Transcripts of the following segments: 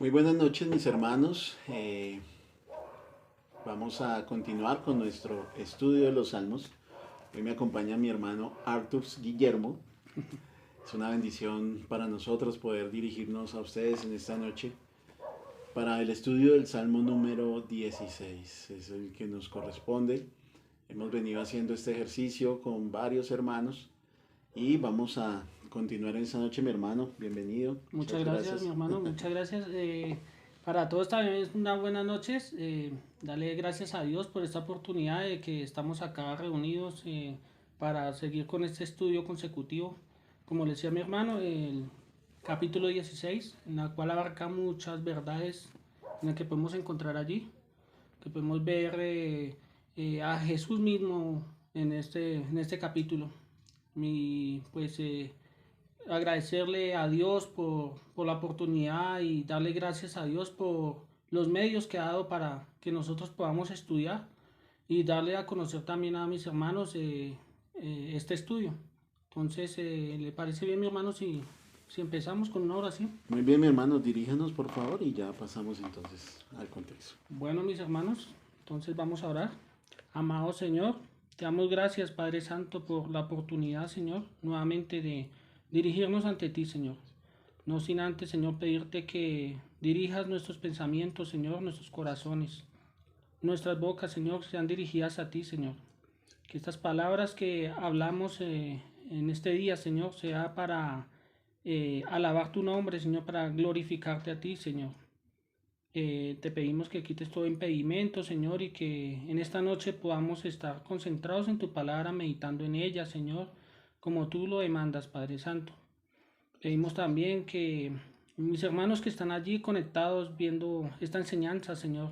Muy buenas noches, mis hermanos. Vamos a continuar con nuestro estudio de los Salmos. Hoy me acompaña mi hermano Artur Guillermo. Es una bendición para nosotros poder dirigirnos a ustedes en esta noche para el estudio del Salmo número 16. Es el que nos corresponde. Hemos venido haciendo este ejercicio con varios hermanos y vamos a continuar en esta noche, mi hermano. Bienvenido. Muchas Muchas gracias, mi gracias. hermano, muchas gracias. Para todos también es una buena noches. Dale gracias a Dios por esta oportunidad de que estamos acá reunidos para seguir con este estudio consecutivo. Como le decía mi hermano, el capítulo 16, en la cual abarca muchas verdades en las que podemos encontrar allí, que podemos ver a Jesús mismo en este capítulo. Pues agradecerle a Dios por la oportunidad y darle gracias a Dios por los medios que ha dado para que nosotros podamos estudiar y darle a conocer también a mis hermanos este estudio. Entonces, ¿le parece bien, mi hermano, si empezamos con una oración? Muy bien, mi hermano, diríjanos por favor y ya pasamos entonces al contexto. Bueno, mis hermanos, entonces vamos a orar. Amado Señor, te damos gracias, Padre Santo, por la oportunidad, Señor, nuevamente de dirigirnos ante ti, Señor. No sin antes, Señor, pedirte que dirijas nuestros pensamientos, Señor, nuestros corazones. Nuestras bocas, Señor, sean dirigidas a ti, Señor. Que estas palabras que hablamos en este día, Señor, sea para alabar tu nombre, Señor, para glorificarte a ti, Señor. Te pedimos que quites todo impedimento, Señor, y que en esta noche podamos estar concentrados en tu palabra, meditando en ella, Señor, como tú lo demandas, Padre Santo. Pedimos también que mis hermanos que están allí conectados viendo esta enseñanza, Señor,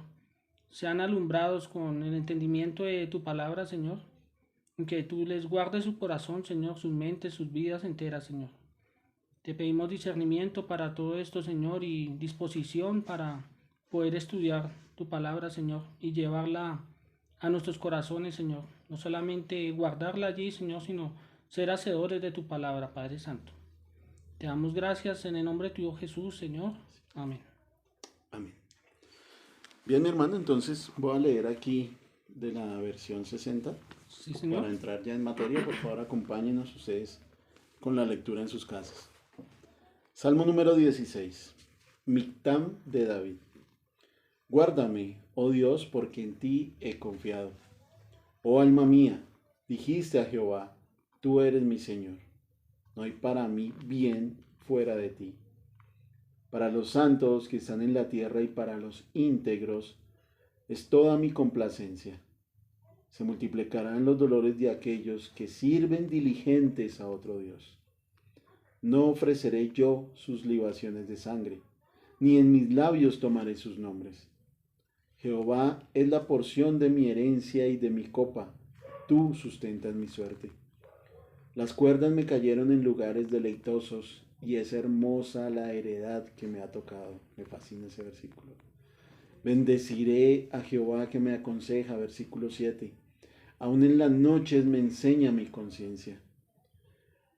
sean alumbrados con el entendimiento de tu palabra, Señor, y que tú les guardes su corazón, Señor, sus mentes, sus vidas enteras, Señor. Te pedimos discernimiento para todo esto, Señor, y disposición para poder estudiar tu palabra, Señor, y llevarla a nuestros corazones, Señor. No solamente guardarla allí, Señor, sino ser hacedores de tu palabra, Padre Santo. Te damos gracias en el nombre de tu Hijo Jesús, Señor. Amén. Amén. Bien, mi hermano, entonces voy a leer aquí de la versión 60. Sí, Señor. Para entrar ya en materia, por favor, acompáñenos ustedes con la lectura en sus casas. Salmo número 16. Mictam de David. Guárdame, oh Dios, porque en ti he confiado. Oh alma mía, dijiste a Jehová, tú eres mi Señor. No hay para mí bien fuera de ti. Para los santos que están en la tierra y para los íntegros es toda mi complacencia. Se multiplicarán los dolores de aquellos que sirven diligentes a otro Dios. No ofreceré yo sus libaciones de sangre, ni en mis labios tomaré sus nombres. Jehová es la porción de mi herencia y de mi copa, tú sustentas mi suerte. Las cuerdas me cayeron en lugares deleitosos y es hermosa la heredad que me ha tocado. Me fascina ese versículo. Bendeciré a Jehová que me aconseja, versículo 7. Aún en las noches me enseña mi conciencia.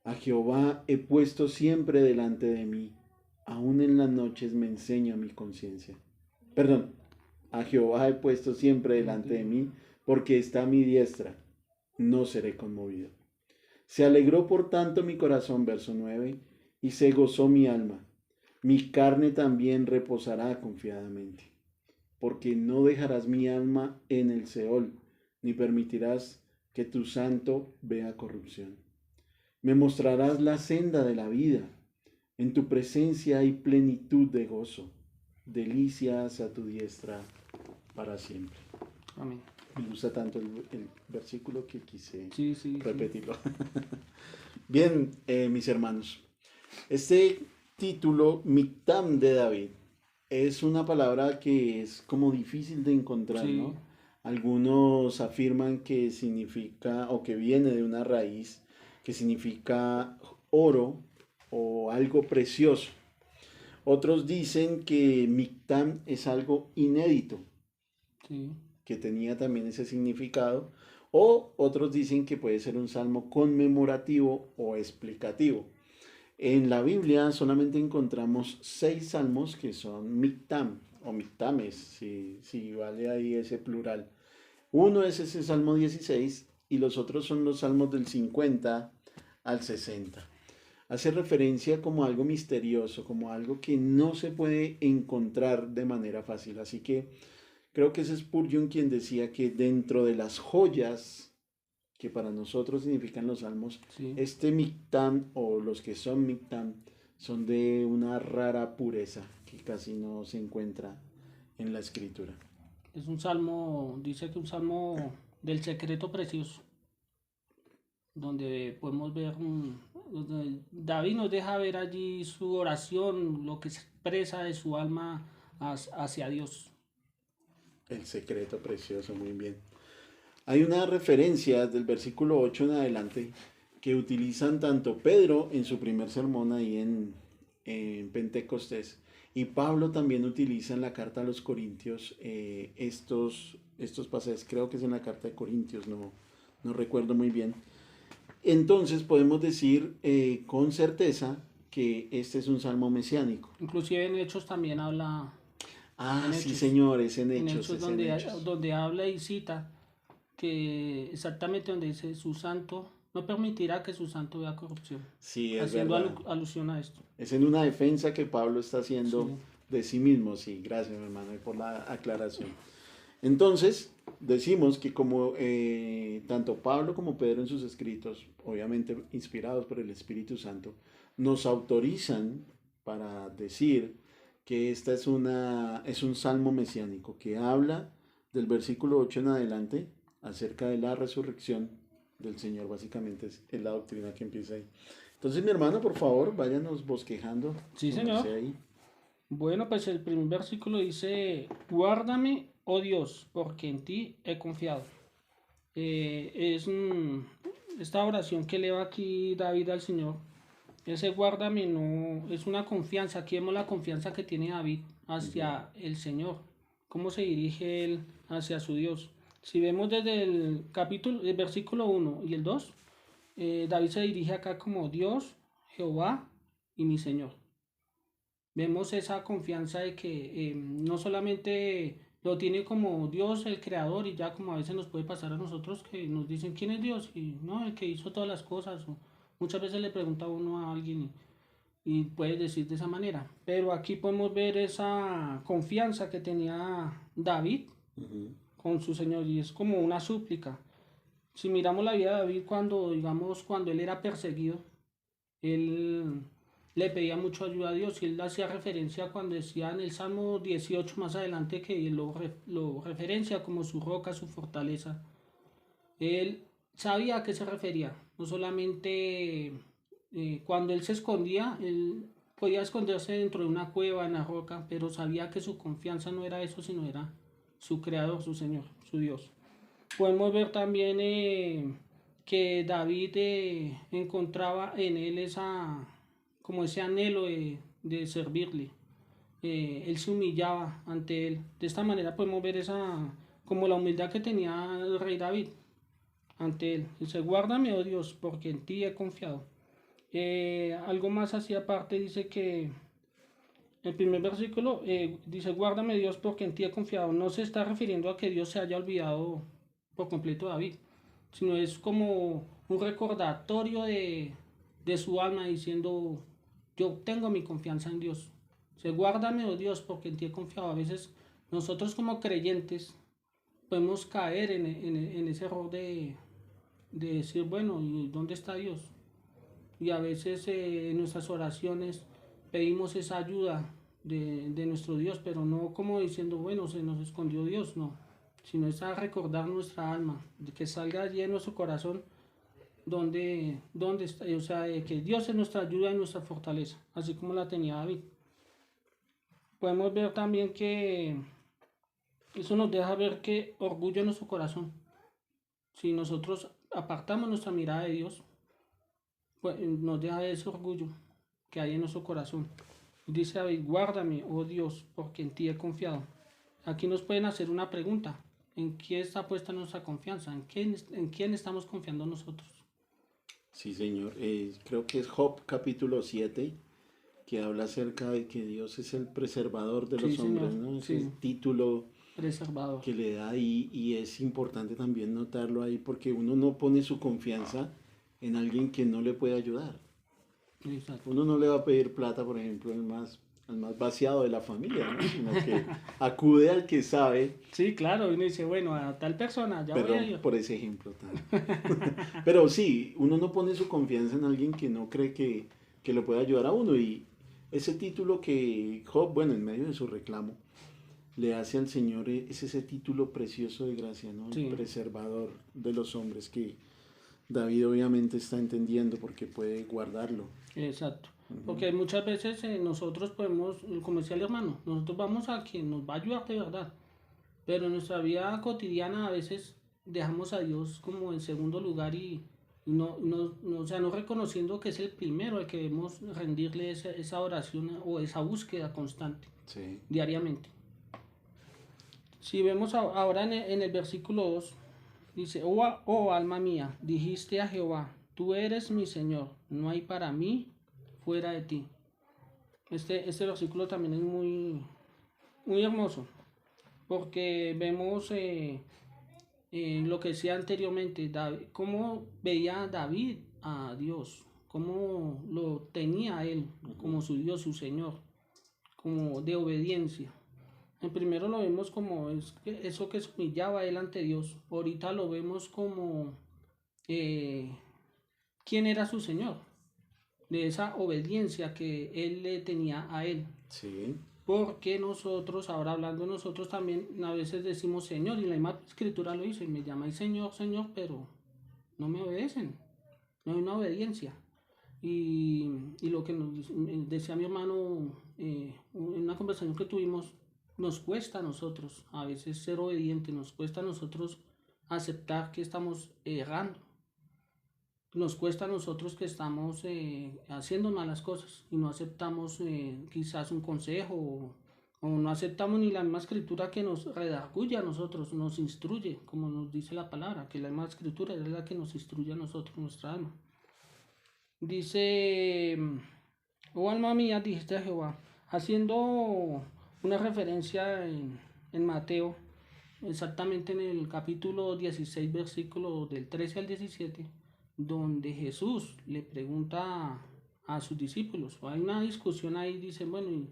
A Jehová he puesto siempre delante de mí. Aún en las noches me enseña mi conciencia. Perdón, a Jehová he puesto siempre delante de mí, porque está a mi diestra. No seré conmovido. Se alegró por tanto mi corazón, verso 9, y se gozó mi alma. Mi carne también reposará confiadamente, porque no dejarás mi alma en el Seol, ni permitirás que tu santo vea corrupción. Me mostrarás la senda de la vida. En tu presencia hay plenitud de gozo, delicias a tu diestra para siempre. Amén. Me gusta tanto el versículo que quise Sí, sí, sí. repetirlo. Bien, mis hermanos, este título, Mictam de David, es una palabra que es como difícil de encontrar, Sí, ¿no? Algunos afirman que significa o que viene de una raíz que significa oro o algo precioso. Otros dicen que Mictam es algo inédito, sí. que tenía también ese significado, o otros dicen que puede ser un salmo conmemorativo o explicativo. En la Biblia solamente encontramos 6 salmos que son mictam o mictames, si vale ahí ese plural. Uno es ese Salmo 16 y los otros son los salmos del 50 al 60. Hace referencia como algo misterioso, como algo que no se puede encontrar de manera fácil. Así que creo que es Spurgeon quien decía que dentro de las joyas que para nosotros significan los salmos, Sí, este mictam o los que son mictam son de una rara pureza que casi no se encuentra en la escritura. es un salmo, dice que un salmo del secreto precioso, donde podemos ver, donde David nos deja ver allí su oración, lo que se expresa de su alma hacia Dios. El secreto precioso, muy bien. Hay una referencia del versículo 8 en adelante que utilizan tanto Pedro en su primer sermón ahí en Pentecostés y Pablo también utiliza en la carta a los Corintios estos pasajes. Creo que es en la carta de Corintios, no recuerdo muy bien. Entonces podemos decir con certeza que este es un salmo mesiánico. Inclusive en Hechos también habla, Ah, en sí, Hechos, señor, es en en Hechos, Hechos es en donde, Hechos. donde habla y cita que exactamente donde dice su santo no permitirá que su santo vea corrupción, Sí, es haciendo verdad. alusión a esto. Es en una defensa que Pablo está Sí, haciendo de sí mismo. Sí, gracias, mi hermano, por la aclaración. Entonces, decimos que como tanto Pablo como Pedro en sus escritos, obviamente inspirados por el Espíritu Santo, nos autorizan para decir que esta es un salmo mesiánico que habla del versículo 8 en adelante acerca de la resurrección del Señor. Básicamente es la doctrina que empieza ahí. Entonces, mi hermano, por favor, váyanos bosquejando sí, su señor. merced ahí. Bueno, pues el primer versículo dice, guárdame, oh Dios, porque en ti he confiado. Es esta oración que eleva aquí David al Señor. Ese guárdame no es una confianza. Aquí vemos la confianza que tiene David Ujú. hacia el Señor. Cómo se dirige él hacia su Dios. Si vemos desde el versículo 1 y el 2, David se dirige acá como Dios, Jehová y mi Señor. Vemos esa confianza de que no solamente lo tiene como Dios, el creador, y ya como a veces nos puede pasar a nosotros que nos dicen quién es Dios, y no, el que hizo todas las cosas. O muchas veces le pregunta uno a alguien y puede decir de esa manera. Pero aquí podemos ver esa confianza que tenía David Ujú. con su Señor, y es como una súplica. Si miramos la vida de David cuando, digamos, cuando él era perseguido, él le pedía mucho ayuda a Dios y él hacía referencia cuando decía en el Salmo 18 más adelante que lo referencia como su roca, su fortaleza. Él sabía a qué se refería, no solamente cuando él se escondía, él podía esconderse dentro de una cueva, en la roca, pero sabía que su confianza no era eso, sino era su creador, su Señor, su Dios. Podemos ver también que David encontraba en él como ese anhelo de servirle. Él se humillaba ante él. De esta manera podemos ver como la humildad que tenía el rey David ante él. Dice, guárdame, oh Dios, porque en ti he confiado. Algo más así aparte dice que el primer versículo dice, guárdame Dios porque en ti he confiado. No se está refiriendo a que Dios se haya olvidado por completo de David, sino es como un recordatorio de su alma diciendo, yo tengo mi confianza en Dios. Se guárdame, oh Dios, porque en ti he confiado. A veces nosotros como creyentes podemos caer en ese error de decir, bueno, ¿y dónde está Dios? Y a veces en nuestras oraciones pedimos esa ayuda de nuestro Dios, pero no como diciendo, bueno, se nos escondió Dios, no, sino es a recordar nuestra alma, de que salga allí en nuestro corazón donde está, o sea, de que Dios es nuestra ayuda y nuestra fortaleza, así como la tenía David. Podemos ver también que eso nos deja ver que orgullo en nuestro corazón. Si nosotros apartamos nuestra mirada de Dios, pues nos deja ese orgullo que hay en nuestro corazón. Dice David, guárdame, oh Dios, porque en ti he confiado. Aquí nos pueden hacer una pregunta. ¿En quién está puesta nuestra confianza? ¿En quién estamos confiando nosotros? Sí, señor. Creo que es Job capítulo 7 que habla acerca de que Dios es el preservador de Sí, los señor. hombres, ¿no? Ese Sí, título preservador. que le da ahí y es importante también notarlo ahí porque uno no pone su confianza en alguien que no le puede ayudar. Exacto. Uno no le va a pedir plata, por ejemplo, al más vaciado de la familia, ¿no? Sino que acude al que sabe, Sí, claro, uno dice, bueno, a tal persona, ya voy a perdón ir. por ese ejemplo tan. Pero sí, uno no pone su confianza en alguien que no cree que lo pueda ayudar a uno. Y ese título que Job, bueno, en medio de su reclamo, le hace al Señor es ese título precioso de gracia, ¿no? El Sí, preservador de los hombres que David obviamente está entendiendo porque puede guardarlo. exacto. Ujú. Porque muchas veces nosotros podemos, como decía el hermano, nosotros vamos a quien nos va a ayudar de verdad. Pero en nuestra vida cotidiana a veces dejamos a Dios como en segundo lugar y o sea, no reconociendo que es el primero al que debemos rendirle esa oración o esa búsqueda constante, Sí. diariamente. Si vemos ahora en el versículo 2 dice, oh alma mía, dijiste a Jehová, tú eres mi Señor, no hay para mí fuera de ti. Este versículo también es muy hermoso, porque vemos lo que decía anteriormente, David, cómo veía David a Dios, cómo lo tenía a él Ujú. como su Dios, su Señor, como de obediencia. En primero lo vemos como eso que se humillaba él ante Dios. Ahorita lo vemos como quién era su Señor, de esa obediencia que él le tenía a él. Sí. Porque nosotros, ahora hablando nosotros también, a veces decimos Señor, y la misma escritura lo dice, me llamáis Señor, Señor, pero no me obedecen, no hay una obediencia. Y lo que nos decía mi hermano en una conversación que tuvimos, nos cuesta a nosotros a veces ser obedientes, nos cuesta a nosotros aceptar que estamos errando, nos cuesta a nosotros que estamos haciendo malas cosas y no aceptamos quizás un consejo o no aceptamos ni la misma escritura que nos redarguye a nosotros, nos instruye, como nos dice la palabra, que la misma escritura es la que nos instruye a nosotros, nuestra alma. Dice, oh alma mía, dijiste a Jehová, haciendo una referencia en Mateo, exactamente en el capítulo 16, versículo del 13 al 17, donde Jesús le pregunta a sus discípulos, hay una discusión ahí, dicen, bueno,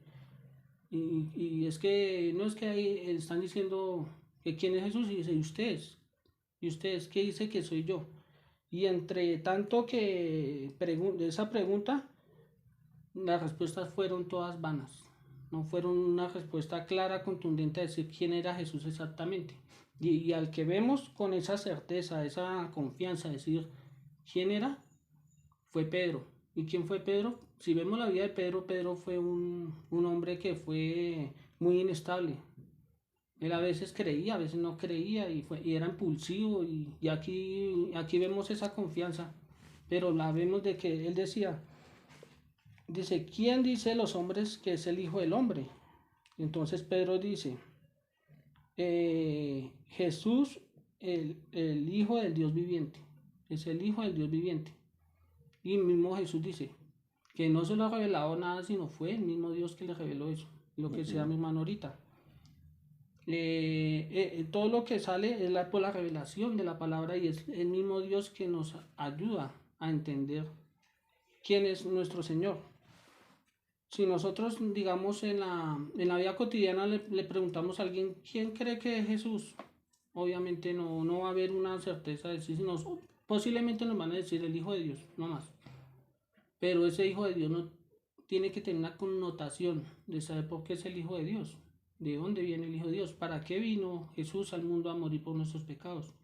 y es que, no es que ahí están diciendo que quién es Jesús, y dice, y ustedes, ¿qué dice que soy yo? Y entre tanto que esa pregunta, las respuestas fueron todas vanas. No fueron una respuesta clara, contundente a decir quién era Jesús exactamente. Y al que vemos con esa certeza, esa confianza, decir quién era, fue Pedro. ¿Y quién fue Pedro? Si vemos la vida de Pedro, Pedro fue un hombre que fue muy inestable. Él a veces creía, a veces no creía y era impulsivo y aquí vemos esa confianza, pero la vemos de que él decía, dice, ¿quién dice los hombres que es el Hijo del Hombre? Entonces Pedro dice, Jesús, el Hijo del Dios viviente, es el Hijo del Dios viviente. Y mismo Jesús dice que no se lo ha revelado nada, sino fue el mismo Dios que le reveló eso, lo que sea Ujú. mi hermano ahorita. Todo lo que sale es por la revelación de la palabra y es el mismo Dios que nos ayuda a entender quién es nuestro Señor. Si nosotros, digamos, en la vida cotidiana le preguntamos a alguien, ¿quién cree que es Jesús? Obviamente no va a haber una certeza de sí, sino posiblemente nos van a decir el Hijo de Dios, no más. Pero ese Hijo de Dios no tiene que tener una connotación de saber por qué es el Hijo de Dios. ¿De dónde viene el Hijo de Dios? ¿Para qué vino Jesús al mundo a morir por nuestros pecados?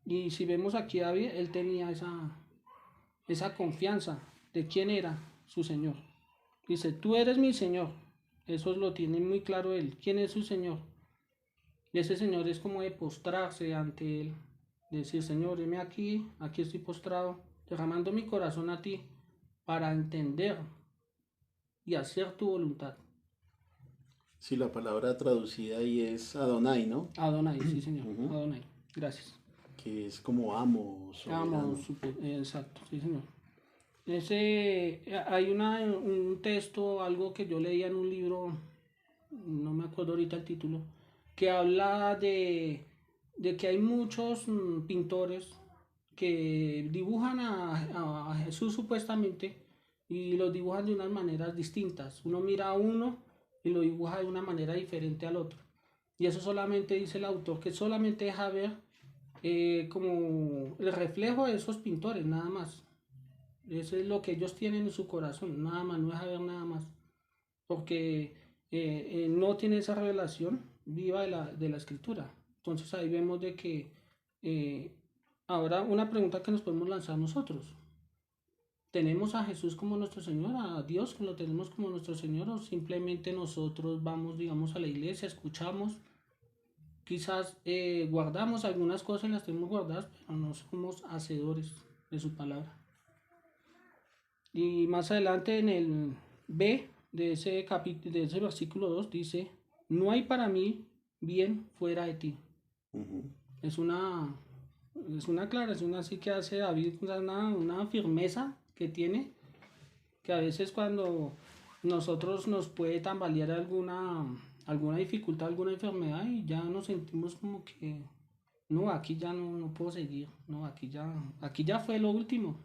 Y si vemos aquí a David, él tenía esa confianza de quién era su Señor. Dice, tú eres mi Señor. Eso lo tiene muy claro él. ¿Quién es su Señor? Y ese Señor es como de postrarse ante él. Decir, Señor, heme aquí estoy postrado, derramando mi corazón a ti para entender y hacer tu voluntad. Sí, la palabra traducida ahí es Adonai, ¿no? Adonai, sí Señor, Ujú. Adonai. Gracias. que es como amo, soberano. Exacto, sí, señor. Hay un texto, algo que yo leía en un libro, no me acuerdo ahorita el título, que habla de que hay muchos pintores que dibujan a Jesús supuestamente y los dibujan de unas maneras distintas. Uno mira a uno y lo dibuja de una manera diferente al otro. Y eso solamente dice el autor, que solamente deja ver como el reflejo de esos pintores, nada más. Eso es lo que ellos tienen en su corazón, nada más, no deja ver nada más. Porque no tiene esa revelación viva de la escritura. Entonces ahí vemos de que eh, ahora una pregunta que nos podemos lanzar nosotros. ¿Tenemos a Jesús como nuestro Señor, a Dios que lo tenemos como nuestro Señor, o simplemente nosotros vamos, digamos, a la iglesia, escuchamos, quizás guardamos algunas cosas, las tenemos guardadas, pero no somos hacedores de su palabra? Y más adelante en el B de ese capítulo, de ese versículo 2 dice, no hay para mí bien fuera de ti. Ujú. Es una aclaración así que hace David, una firmeza que tiene, que a veces cuando nosotros nos puede tambalear alguna dificultad, alguna enfermedad y ya nos sentimos como que, no, aquí ya no puedo seguir, no, aquí ya fue lo último.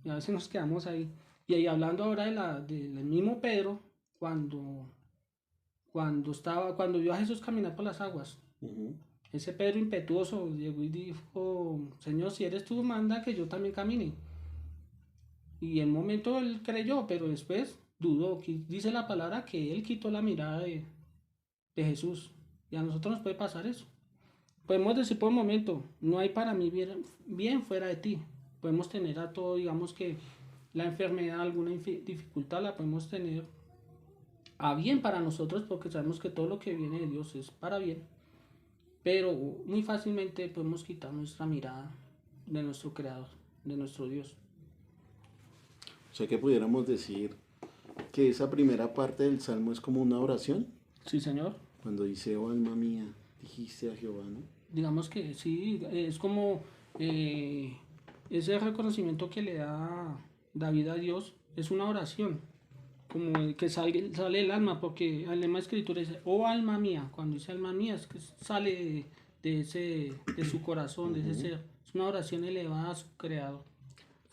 Y a veces nos quedamos ahí. Y ahí hablando ahora del mismo Pedro, cuando vio a Jesús caminar por las aguas, Ujú. ese Pedro impetuoso llegó y dijo, Señor, si eres tú, manda que yo también camine. Y en un momento él creyó, pero después dudó. Dice la palabra que él quitó la mirada de Jesús. Y a nosotros nos puede pasar eso. Podemos decir por un momento, no hay para mí bien fuera de ti. Podemos tener a todo, digamos que la enfermedad, alguna dificultad la podemos tener a bien para nosotros porque sabemos que todo lo que viene de Dios es para bien. Pero muy fácilmente podemos quitar nuestra mirada de nuestro Creador, de nuestro Dios. O sea que pudiéramos decir que esa primera parte del Salmo es como una oración, Sí, Señor. cuando dice, oh alma mía, dijiste a Jehová, ¿no? Digamos que sí, es como eh, ese reconocimiento que le da David a Dios, es una oración, como el que sale el alma, porque el lema de escritura dice, oh alma mía, cuando dice alma mía es que sale de su corazón, de ese ser, es una oración elevada a su creador.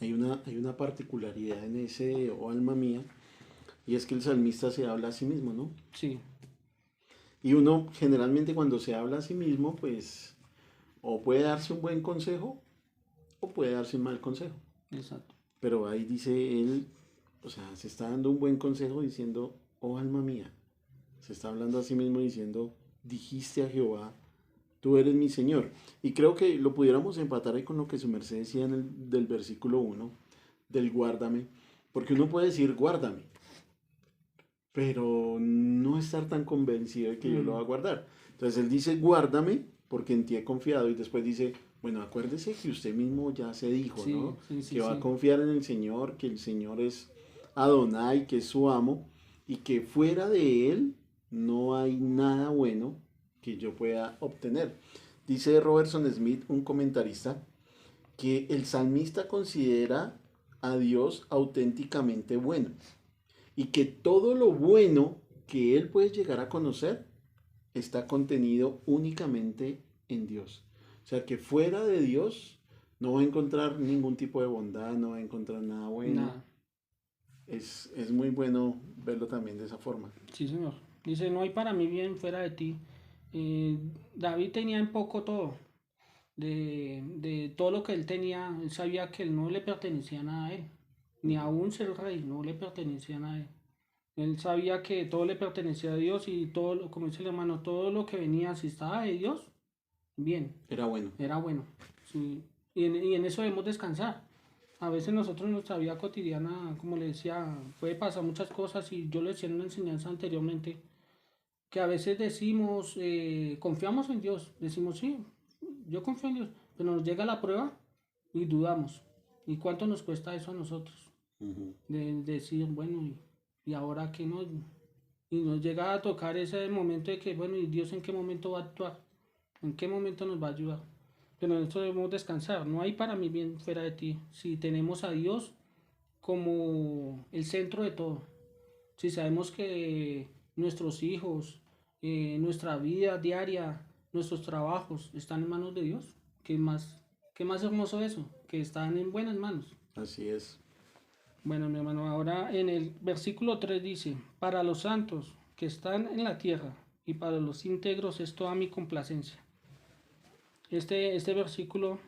Hay una particularidad en ese, oh alma mía, y es que el salmista se habla a sí mismo, ¿no? Sí, Y uno generalmente cuando se habla a sí mismo, pues o puede darse un buen consejo o puede darse un mal consejo. exacto. Pero ahí dice él, o sea, se está dando un buen consejo diciendo, oh alma mía. Se está hablando a sí mismo diciendo, dijiste a Jehová, tú eres mi Señor. Y creo que lo pudiéramos empatar ahí con lo que su merced decía del versículo 1, del guárdame. Porque uno puede decir, guárdame, pero no estar tan convencido de que yo lo Mm, va a guardar. Entonces él dice, guárdame, porque en ti he confiado, y después dice, bueno, acuérdese que usted mismo ya se dijo, sí, ¿no? sí, sí, Que va a sí. confiar en el Señor, que el Señor es Adonai, que es su amo, y que fuera de él no hay nada bueno que yo pueda obtener. Dice Robertson Smith, un comentarista, que el salmista considera a Dios auténticamente bueno y que todo lo bueno que él puede llegar a conocer está contenido únicamente en Dios. O sea que fuera de Dios no va a encontrar ningún tipo de bondad, no va a encontrar nada bueno. Nada. Es muy bueno verlo también de esa forma. Sí, Señor. Dice, no hay para mí bien fuera de ti. David tenía en poco todo. De todo lo que él tenía, él sabía que él no le pertenecía nada a él. Ni aún ser rey, no le pertenecía nada a él. Él sabía que todo le pertenecía a Dios y todo, como dice el hermano, todo lo que venía, si estaba de Dios, bien, Era bueno. era bueno. Sí. Y en eso debemos descansar. A veces nosotros en nuestra vida cotidiana, como le decía, puede pasar muchas cosas y yo le decía en una enseñanza anteriormente, que a veces decimos, confiamos en Dios, decimos, sí, yo confío en Dios, pero nos llega la prueba y dudamos. ¿Y cuánto nos cuesta eso a nosotros? Ujú. De decir, bueno, y ahora qué no? Y nos llega a tocar ese momento de que, bueno, ¿y Dios en qué momento va a actuar? ¿En qué momento nos va a ayudar? pero en esto debemos descansar. No hay para mí bien fuera de ti. Si tenemos a Dios como el centro de todo, si sabemos que nuestros hijos, nuestra vida diaria, nuestros trabajos están en manos de Dios, qué más hermoso eso, que están en buenas manos. Así es. Bueno, mi hermano, ahora en el versículo 3 dice, para los santos que están en la tierra y para los íntegros es toda mi complacencia. Este versículo,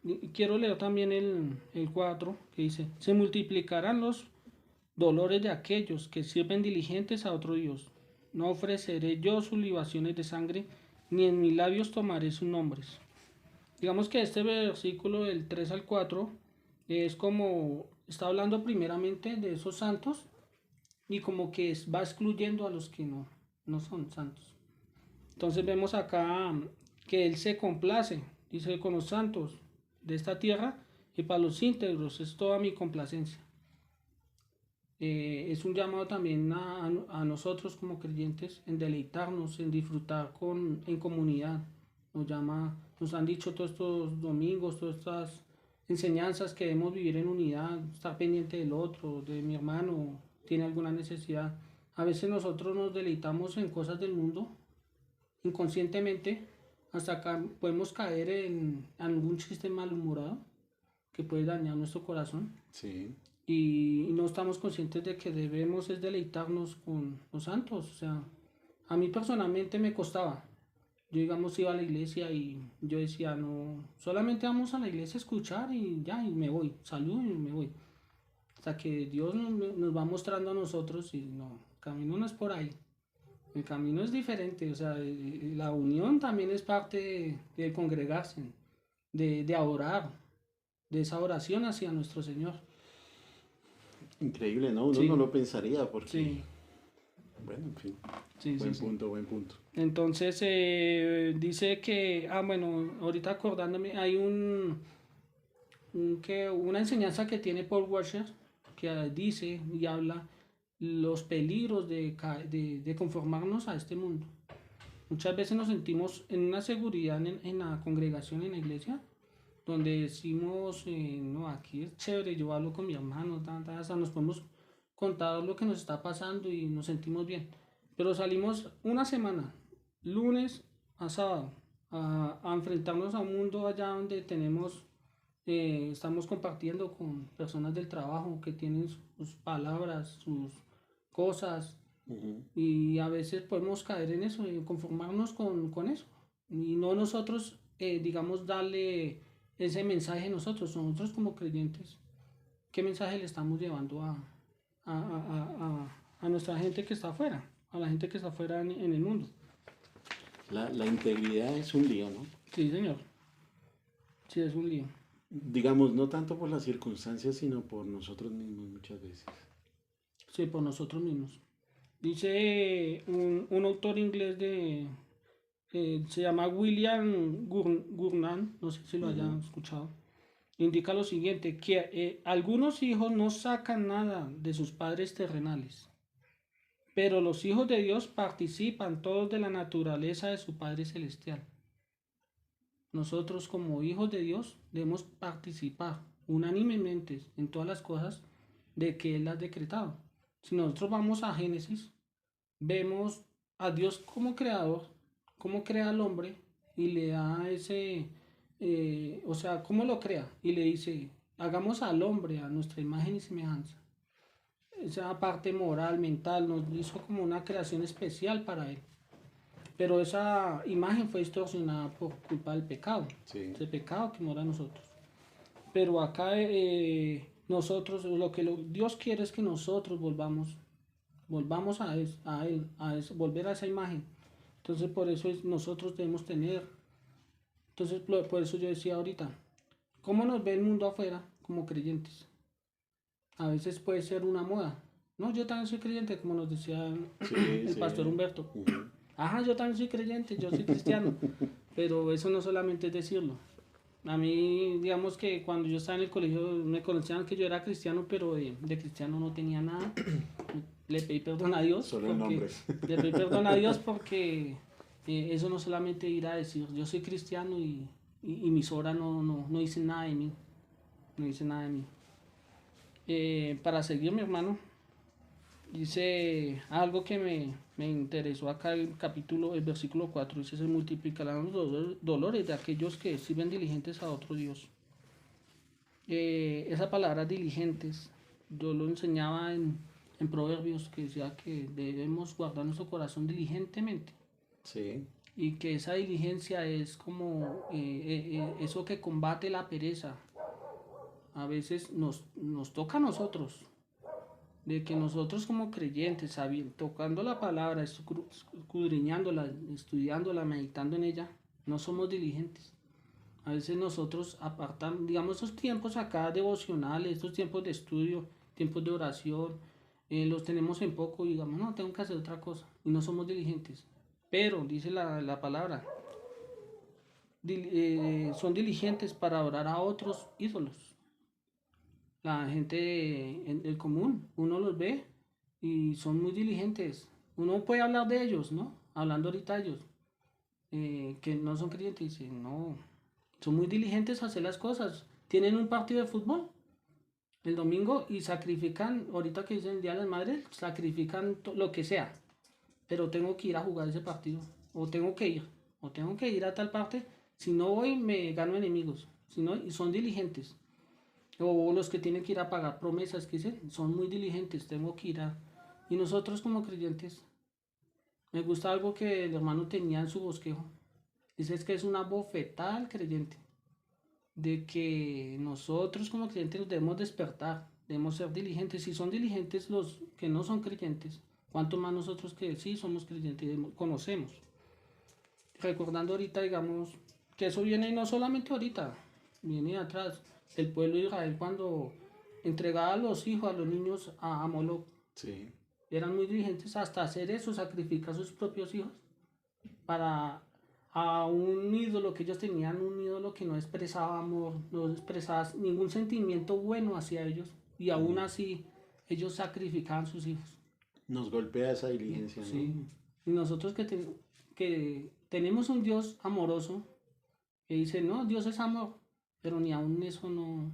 y quiero leer también el 4 que dice, se multiplicarán los dolores de aquellos que sirven diligentes a otro Dios. No ofreceré yo sus libaciones de sangre, ni en mis labios tomaré sus nombres. Digamos que este versículo del 3 al 4 es como, está hablando primeramente de esos santos y como que va excluyendo a los que no son santos. Entonces vemos acá que Él se complace, dice, con los santos de esta tierra y para los íntegros es toda mi complacencia. Es un llamado también a nosotros como creyentes en deleitarnos, en disfrutar en comunidad. Nos han dicho todos estos domingos, todas estas enseñanzas que debemos vivir en unidad, estar pendiente del otro, de mi hermano, tiene alguna necesidad. A veces nosotros nos deleitamos en cosas del mundo inconscientemente, hasta acá podemos caer en algún chiste malhumorado que puede dañar nuestro corazón. Sí. Y no estamos conscientes de que debemos es deleitarnos con los santos. O sea, a mí personalmente me costaba. Yo, digamos, iba a la iglesia y yo decía, no, solamente vamos a la iglesia a escuchar y ya, y me voy, saludo y me voy. Hasta que Dios nos va mostrando a nosotros y no, el camino no es por ahí. El camino es diferente, o sea, la unión también es parte de congregarse, de orar, de esa oración hacia nuestro Señor. Increíble, ¿no? Uno Sí. no lo pensaría porque... Sí. Bueno, en fin. Sí, Buen sí, punto, buen punto. Entonces dice que, bueno, ahorita acordándome, hay una enseñanza que tiene Paul Washer que dice y habla los peligros de conformarnos a este mundo. Muchas veces nos sentimos en una seguridad en la congregación, en la iglesia, donde decimos, no, aquí es chévere, yo hablo con mi hermano, hasta nos podemos contar lo que nos está pasando y nos sentimos bien. Pero salimos una semana, lunes a sábado, a enfrentarnos a un mundo allá donde estamos compartiendo con personas del trabajo que tienen sus palabras, sus cosas, y a veces podemos caer en eso y conformarnos con eso. Y no nosotros, digamos, darle ese mensaje nosotros como creyentes. ¿Qué mensaje le estamos llevando a nuestra gente que está afuera? A la gente que está afuera en el mundo. La integridad es un lío, ¿no? Sí, señor. Sí, es un lío. Digamos, no tanto por las circunstancias, sino por nosotros mismos muchas veces. Sí, por nosotros mismos. Dice un autor inglés se llama William Gurnand, no sé si lo hayan escuchado, indica lo siguiente, que algunos hijos no sacan nada de sus padres terrenales, pero los hijos de Dios participan todos de la naturaleza de su Padre Celestial. Nosotros como hijos de Dios debemos participar unánimemente en todas las cosas de que Él ha decretado. Si nosotros vamos a Génesis, vemos a Dios como creador, cómo crea al hombre y le da o sea, cómo lo crea y le dice, hagamos al hombre a nuestra imagen y semejanza. Esa parte moral, mental, nos hizo como una creación especial para Él. Pero esa imagen fue distorsionada por culpa del pecado, ese pecado que mora en nosotros. Pero acá nosotros, Dios quiere es que nosotros volvamos a Él, volver a esa imagen. Entonces por eso nosotros debemos tener. Entonces por eso yo decía ahorita, ¿cómo nos ve el mundo afuera como creyentes? A veces puede ser una moda. No, yo también soy creyente, como nos decía el pastor Humberto. Ajá, yo también soy creyente, yo soy cristiano. Pero eso no solamente es decirlo. A mí, digamos que cuando yo estaba en el colegio me conocían que yo era cristiano, pero de cristiano no tenía nada. Le pedí perdón a Dios. Solo el nombre. Le pedí perdón a Dios porque eso no solamente ir a decir yo soy cristiano y y mis obras no dicen nada de mí, no dicen nada de mí. Para seguir, mi hermano, dice algo que me interesó acá el versículo 4, dice: se multiplicarán los dolores de aquellos que sirven diligentes a otro Dios. Esa palabra diligentes, yo lo enseñaba en Proverbios, que decía que debemos guardar nuestro corazón diligentemente. Sí. Y que esa diligencia es como eso que combate la pereza. A veces nos toca a nosotros, de que nosotros como creyentes, tocando la palabra, escudriñándola, estudiándola, meditando en ella, no somos diligentes. A veces nosotros apartamos, digamos, esos tiempos acá devocionales, estos tiempos de estudio, tiempos de oración, los tenemos en poco y digamos, no, tengo que hacer otra cosa, y no somos diligentes. Pero, dice la palabra, son diligentes para orar a otros ídolos. La gente en el común, uno los ve y son muy diligentes. Uno puede hablar de ellos, ¿no? Hablando ahorita de ellos, que no son creyentes, dicen, no, son muy diligentes a hacer las cosas. Tienen un partido de fútbol el domingo y sacrifican, ahorita que es el Día de las Madres, sacrifican lo que sea. Pero tengo que ir a jugar ese partido, o tengo que ir a tal parte. Si no voy, me gano enemigos. Si no, y son diligentes. O los que tienen que ir a pagar promesas, que dicen, son muy diligentes, tengo que ir a... Y nosotros como creyentes, me gusta algo que el hermano tenía en su bosquejo. Dice es que es una bofetada al creyente, de que nosotros como creyentes nos debemos despertar, debemos ser diligentes. Si son diligentes los que no son creyentes, cuanto más nosotros que sí somos creyentes, conocemos. Recordando ahorita, digamos, que eso viene no solamente ahorita, viene atrás. El pueblo de Israel cuando entregaba a los hijos, a los niños a Moloch, Sí. eran muy diligentes hasta hacer eso, sacrificar a sus propios hijos para a un ídolo que ellos tenían, un ídolo que no expresaba amor, no expresaba ningún sentimiento bueno hacia ellos, y aún así ellos sacrificaban a sus hijos. Nos golpea esa diligencia, ¿no? Sí. Y nosotros que tenemos un Dios amoroso, que dice, no, Dios es amor, pero ni aún eso no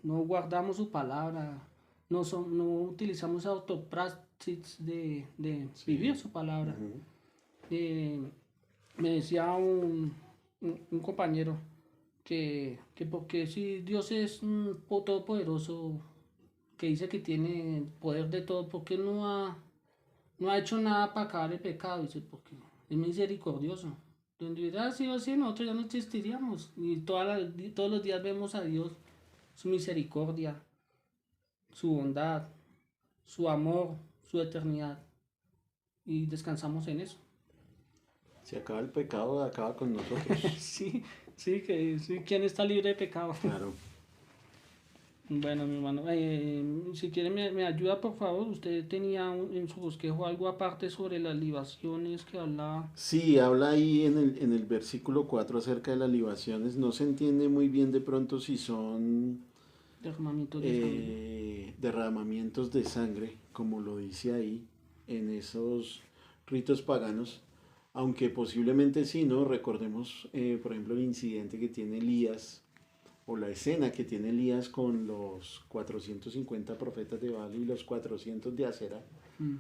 guardamos su palabra, no utilizamos autopraxis de Sí. vivir su palabra. Ujú. Me decía un compañero que porque si Dios es todopoderoso, que dice que tiene el poder de todo, ¿por qué no ha hecho nada para acabar el pecado? Dice, porque es misericordioso. Donde hubiera sido así, nosotros ya no existiríamos. Y todos los días vemos a Dios, su misericordia, su bondad, su amor, su eternidad. Y descansamos en eso. Si acaba el pecado, acaba con nosotros. Sí, sí, ¿quién está libre de pecado? Claro. Bueno, mi hermano, si quiere me ayuda, por favor. Usted tenía en su bosquejo algo aparte sobre las libaciones que hablaba. Sí, habla ahí en el versículo 4 acerca de las libaciones. No se entiende muy bien de pronto si son Derramamientos de sangre. derramamientos de sangre, como lo dice ahí, en esos ritos paganos. Aunque posiblemente sí, ¿no? Recordemos, por ejemplo, el incidente que tiene Elías, o la escena que tiene Elías con los 450 profetas de Baal y los 400 de Acera. Mm.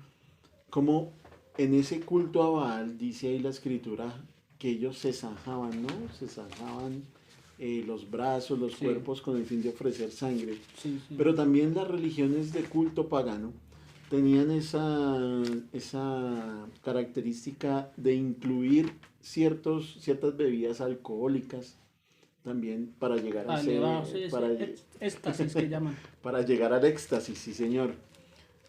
Como en ese culto a Baal, dice ahí la escritura, que ellos se zanjaban, ¿no? Se zanjaban los brazos, los Sí. cuerpos con el fin de ofrecer sangre. Sí, sí. Pero también las religiones de culto pagano tenían esa característica de incluir ciertas bebidas alcohólicas también para llegar a Elevarse, para, éxtasis que llaman. para llegar al éxtasis, sí señor,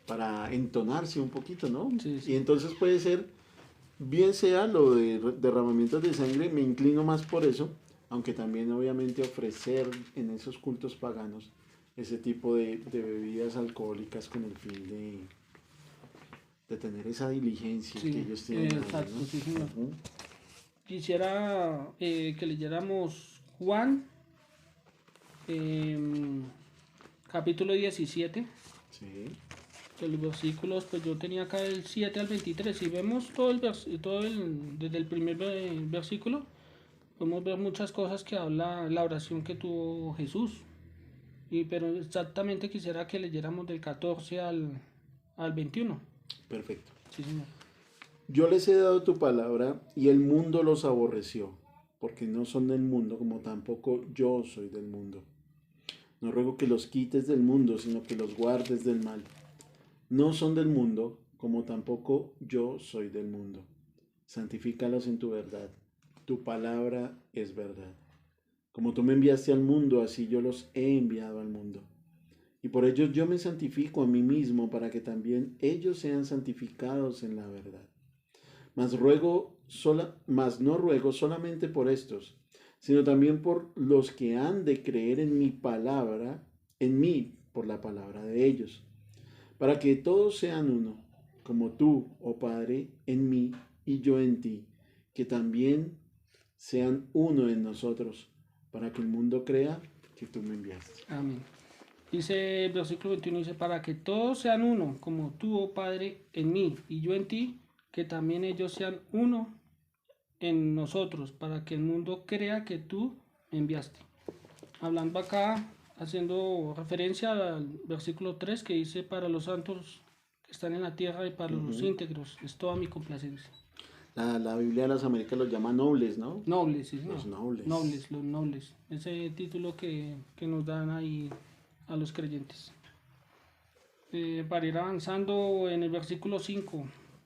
para entonarse un poquito, ¿no? Sí, sí. Y entonces puede ser, bien sea lo de derramamientos de sangre, me inclino más por eso, aunque también obviamente ofrecer en esos cultos paganos ese tipo de bebidas alcohólicas con el fin de tener esa diligencia Sí, que ellos tienen. exacto, ¿No? sí, señor. Ujú. Quisiera que leyéramos Juan, capítulo 17, Sí, de los versículos, pues yo tenía acá el 7 al 23. Si vemos desde el primer versículo, podemos ver muchas cosas que habla la oración que tuvo Jesús. Pero exactamente quisiera que leyéramos del 14 al 21. Perfecto. Sí, señor. Yo les he dado tu palabra y el mundo los aborreció, porque no son del mundo, como tampoco yo soy del mundo. No ruego que los quites del mundo, sino que los guardes del mal. No son del mundo, como tampoco yo soy del mundo. Santifícalos en tu verdad. Tu palabra es verdad. Como tú me enviaste al mundo, así yo los he enviado al mundo. Y por ellos yo me santifico a mí mismo, para que también ellos sean santificados en la verdad. Mas no ruego solamente por estos, sino también por los que han de creer en mi palabra, en mí, por la palabra de ellos, para que todos sean uno, como tú, oh Padre, en mí y yo en ti, que también sean uno en nosotros, para que el mundo crea que tú me enviaste. Amén. Dice el versículo 21, dice, para que todos sean uno, como tú, oh Padre, en mí y yo en ti, que también ellos sean uno en nosotros, para que el mundo crea que tú me enviaste. Hablando acá, haciendo referencia al versículo 3 que dice, para los santos que están en la tierra y para los íntegros, es toda mi complacencia. La Biblia de las Américas los llama nobles, ¿no? Nobles, sí, Los no. nobles. Nobles, los nobles. Ese título que nos dan ahí a los creyentes. Para ir avanzando en el versículo 5,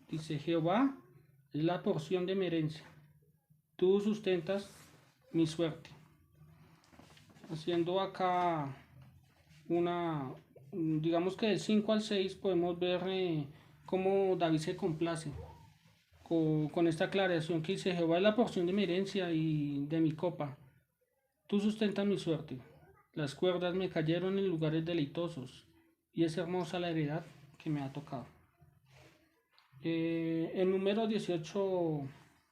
dice, Jehová es la porción de mi herencia, tú sustentas mi suerte. Haciendo acá digamos que del 5 al 6 podemos ver cómo David se complace con esta aclaración que dice, Jehová es la porción de mi herencia y de mi copa, tú sustentas mi suerte, las cuerdas me cayeron en lugares deleitosos, y es hermosa la heredad que me ha tocado. En número 18,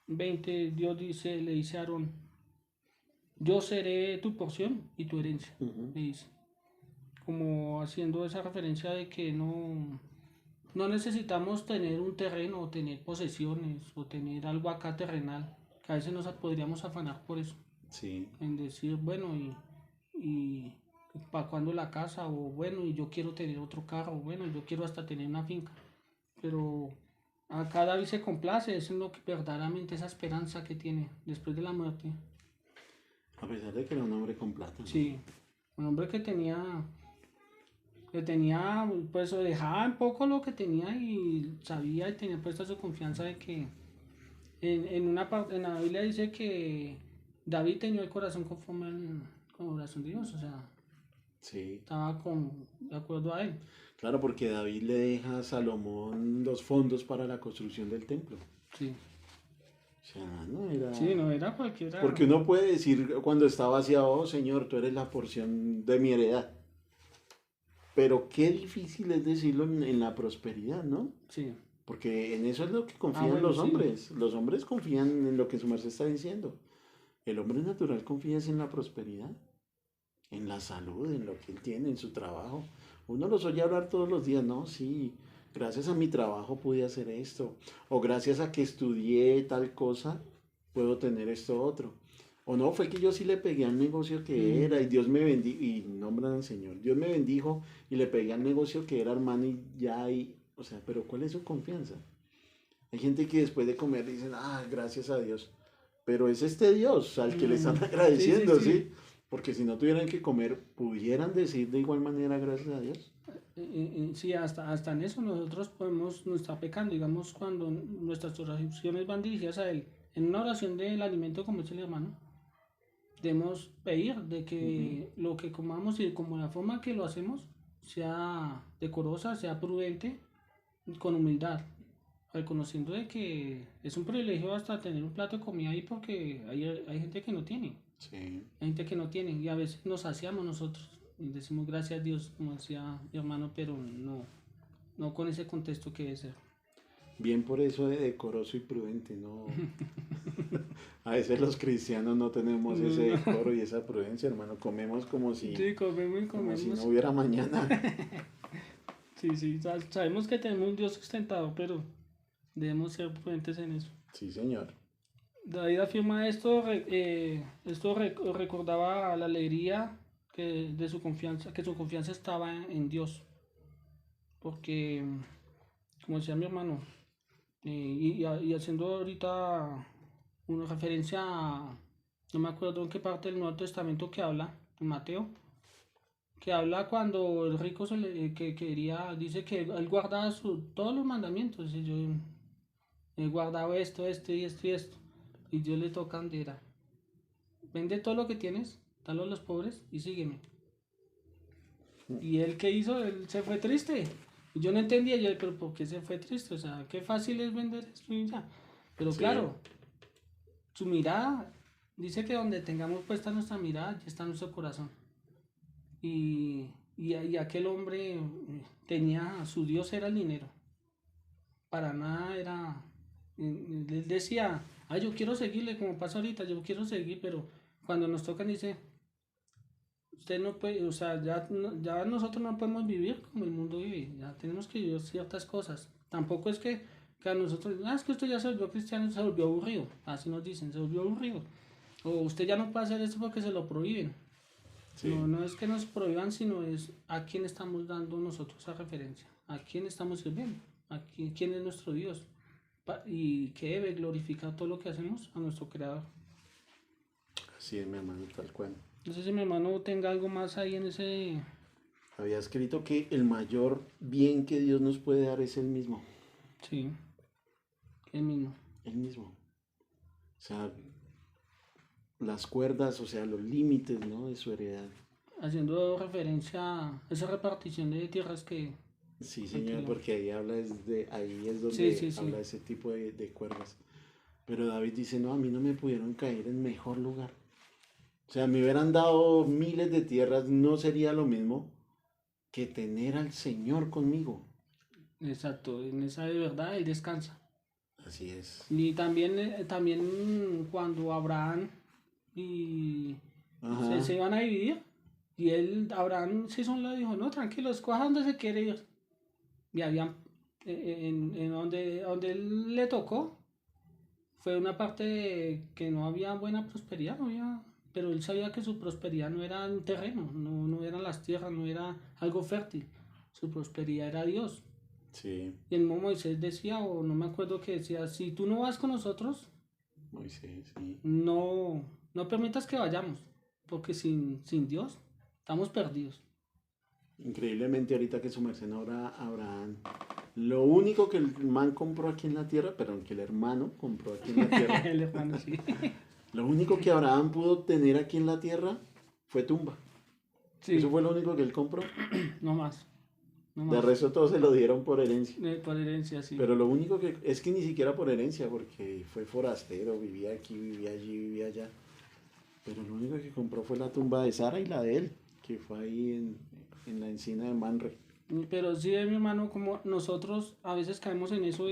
20, Dios le dice a Aarón, yo seré tu porción y tu herencia, le dice. Como haciendo esa referencia de que no necesitamos tener un terreno o tener posesiones o tener algo acá terrenal, que a veces nos podríamos afanar por eso. Sí. En decir, bueno, y para cuando la casa, o bueno, y yo quiero tener otro carro, o bueno, yo quiero hasta tener una finca. Pero acá David se complace, eso es lo que verdaderamente esa esperanza que tiene después de la muerte. A pesar de que era un hombre con plata, ¿no? Sí, un hombre que tenía, pues dejaba un poco lo que tenía y sabía y tenía puesta su confianza de que en la Biblia dice que David tenía el corazón conforme con el corazón de Dios, o sea, Sí. estaba de acuerdo a él. Claro, porque David le deja a Salomón los fondos para la construcción del templo. Sí. O sea, no era... Sí, no era cualquiera. Porque uno puede decir cuando está vaciado, oh Señor, tú eres la porción de mi heredad. Pero qué difícil es decirlo en la prosperidad, ¿no? Sí. Porque en eso es lo que confían bueno, los sí. hombres. Los hombres confían en lo que su merced está diciendo. El hombre natural confía en la prosperidad, en la salud, en lo que él tiene, en su trabajo. Uno los oye hablar todos los días, ¿no? Sí, gracias a mi trabajo pude hacer esto. O gracias a que estudié tal cosa, puedo tener esto otro. O no, fue que yo sí le pegué al negocio que era y Dios me bendijo, y nombran al Señor. Dios me bendijo y le pegué al negocio que era, hermano, y ya hay, o sea, pero ¿cuál es su confianza? Hay gente que después de comer dicen, ah, gracias a Dios. Pero es este Dios al que le están agradeciendo, ¿sí? Porque si no tuvieran que comer, ¿pudieran decir de igual manera gracias a Dios? Sí, hasta en eso nosotros nos está pecando, digamos, cuando nuestras oraciones van dirigidas a Él. En una oración del alimento, como dice el hermano, debemos pedir de que lo que comamos y como la forma que lo hacemos sea decorosa, sea prudente, con humildad, reconociendo de que es un privilegio hasta tener un plato de comida ahí porque hay gente que no tiene. Sí. Hay gente que no tiene y a veces nos saciamos nosotros y decimos gracias a Dios, como decía mi hermano, pero no con ese contexto que debe ser. Bien por eso de decoroso y prudente, ¿no? A veces los cristianos no tenemos ese decoro y esa prudencia, hermano. Comemos como si, Sí, comemos y como si comemos. no hubiera mañana. Sí, sabemos que tenemos un Dios sustentado, pero debemos ser prudentes en eso. Sí, señor. David afirma esto, recordaba la alegría de su confianza, que su confianza estaba en Dios, porque, como decía mi hermano, y haciendo ahorita una referencia a, no me acuerdo en qué parte del Nuevo Testamento que habla, en Mateo, que habla cuando el rico que quería, dice que él guardaba todos los mandamientos, y yo he guardado esto y esto y esto, y Dios le toca era, vende todo lo que tienes, dalo a los pobres y sígueme. Y él, ¿qué hizo? Él se fue triste. Y yo no entendía, yo, pero ¿por qué se fue triste? O sea, qué fácil es vender esto y ya. Pero Sí, claro, su mirada, dice que donde tengamos puesta nuestra mirada, ya está nuestro corazón. Y aquel hombre tenía, su Dios era el dinero. Para nada era, él decía, ay, yo quiero seguirle, como pasa ahorita, yo quiero seguir, pero cuando nos tocan dice, usted no puede, o sea, ya nosotros no podemos vivir como el mundo vive, ya tenemos que vivir ciertas cosas. Tampoco es que a nosotros, es que usted ya se volvió cristiano, se volvió aburrido, así nos dicen, se volvió aburrido. O usted ya no puede hacer esto porque se lo prohíben. sí. No es que nos prohíban, sino es a quién estamos dando nosotros esa referencia, a quién estamos sirviendo, quién es nuestro Dios, y que debe glorificar todo lo que hacemos a nuestro Creador. Así es, mi hermano, tal cual. No sé si mi hermano tenga algo más ahí en ese... Había escrito que el mayor bien que Dios nos puede dar es el mismo. Sí, el mismo. El mismo. O sea, las cuerdas, o sea, los límites, ¿no? De su heredad. Haciendo referencia a esa repartición de tierras que... Sí, señor, que- porque ahí es donde Sí, sí. habla ese tipo de cuerdas. Pero David dice, no, a mí no me pudieron caer en mejor lugar. O sea, me hubieran dado miles de tierras, no sería lo mismo que tener al Señor conmigo. Exacto, en esa de verdad él descansa. Así es. Y también cuando Abraham y Ajá. se iban a dividir, y Abraham se hizo un lado y dijo, no, tranquilo, escoja donde se quiere ir. Y habían, en donde él le tocó, fue una parte que no había buena prosperidad, no había, pero él sabía que su prosperidad no era un terreno, no eran las tierras, no era algo fértil, su prosperidad era Dios. Sí, Y el mismo Moisés decía, o no me acuerdo que decía, si tú no vas con nosotros, Moisés, sí. no permitas que vayamos, porque sin Dios estamos perdidos. Increíblemente ahorita que su merced ahora Abraham, lo único que el man compró aquí en la tierra, perdón, que el hermano compró aquí en la tierra, El hermano, sí. lo único que Abraham pudo tener aquí en la tierra fue tumba. Sí, Eso fue lo único que él compró. no más, no De más. resto todo se lo dieron por herencia. Por herencia, sí. Pero lo único que es que ni siquiera por herencia, porque fue forastero, vivía aquí, vivía allí, vivía allá. Pero lo único que compró fue la tumba de Sara y la de él, que fue ahí en la encina de Manre. Pero sí, mi hermano, como nosotros a veces caemos en eso,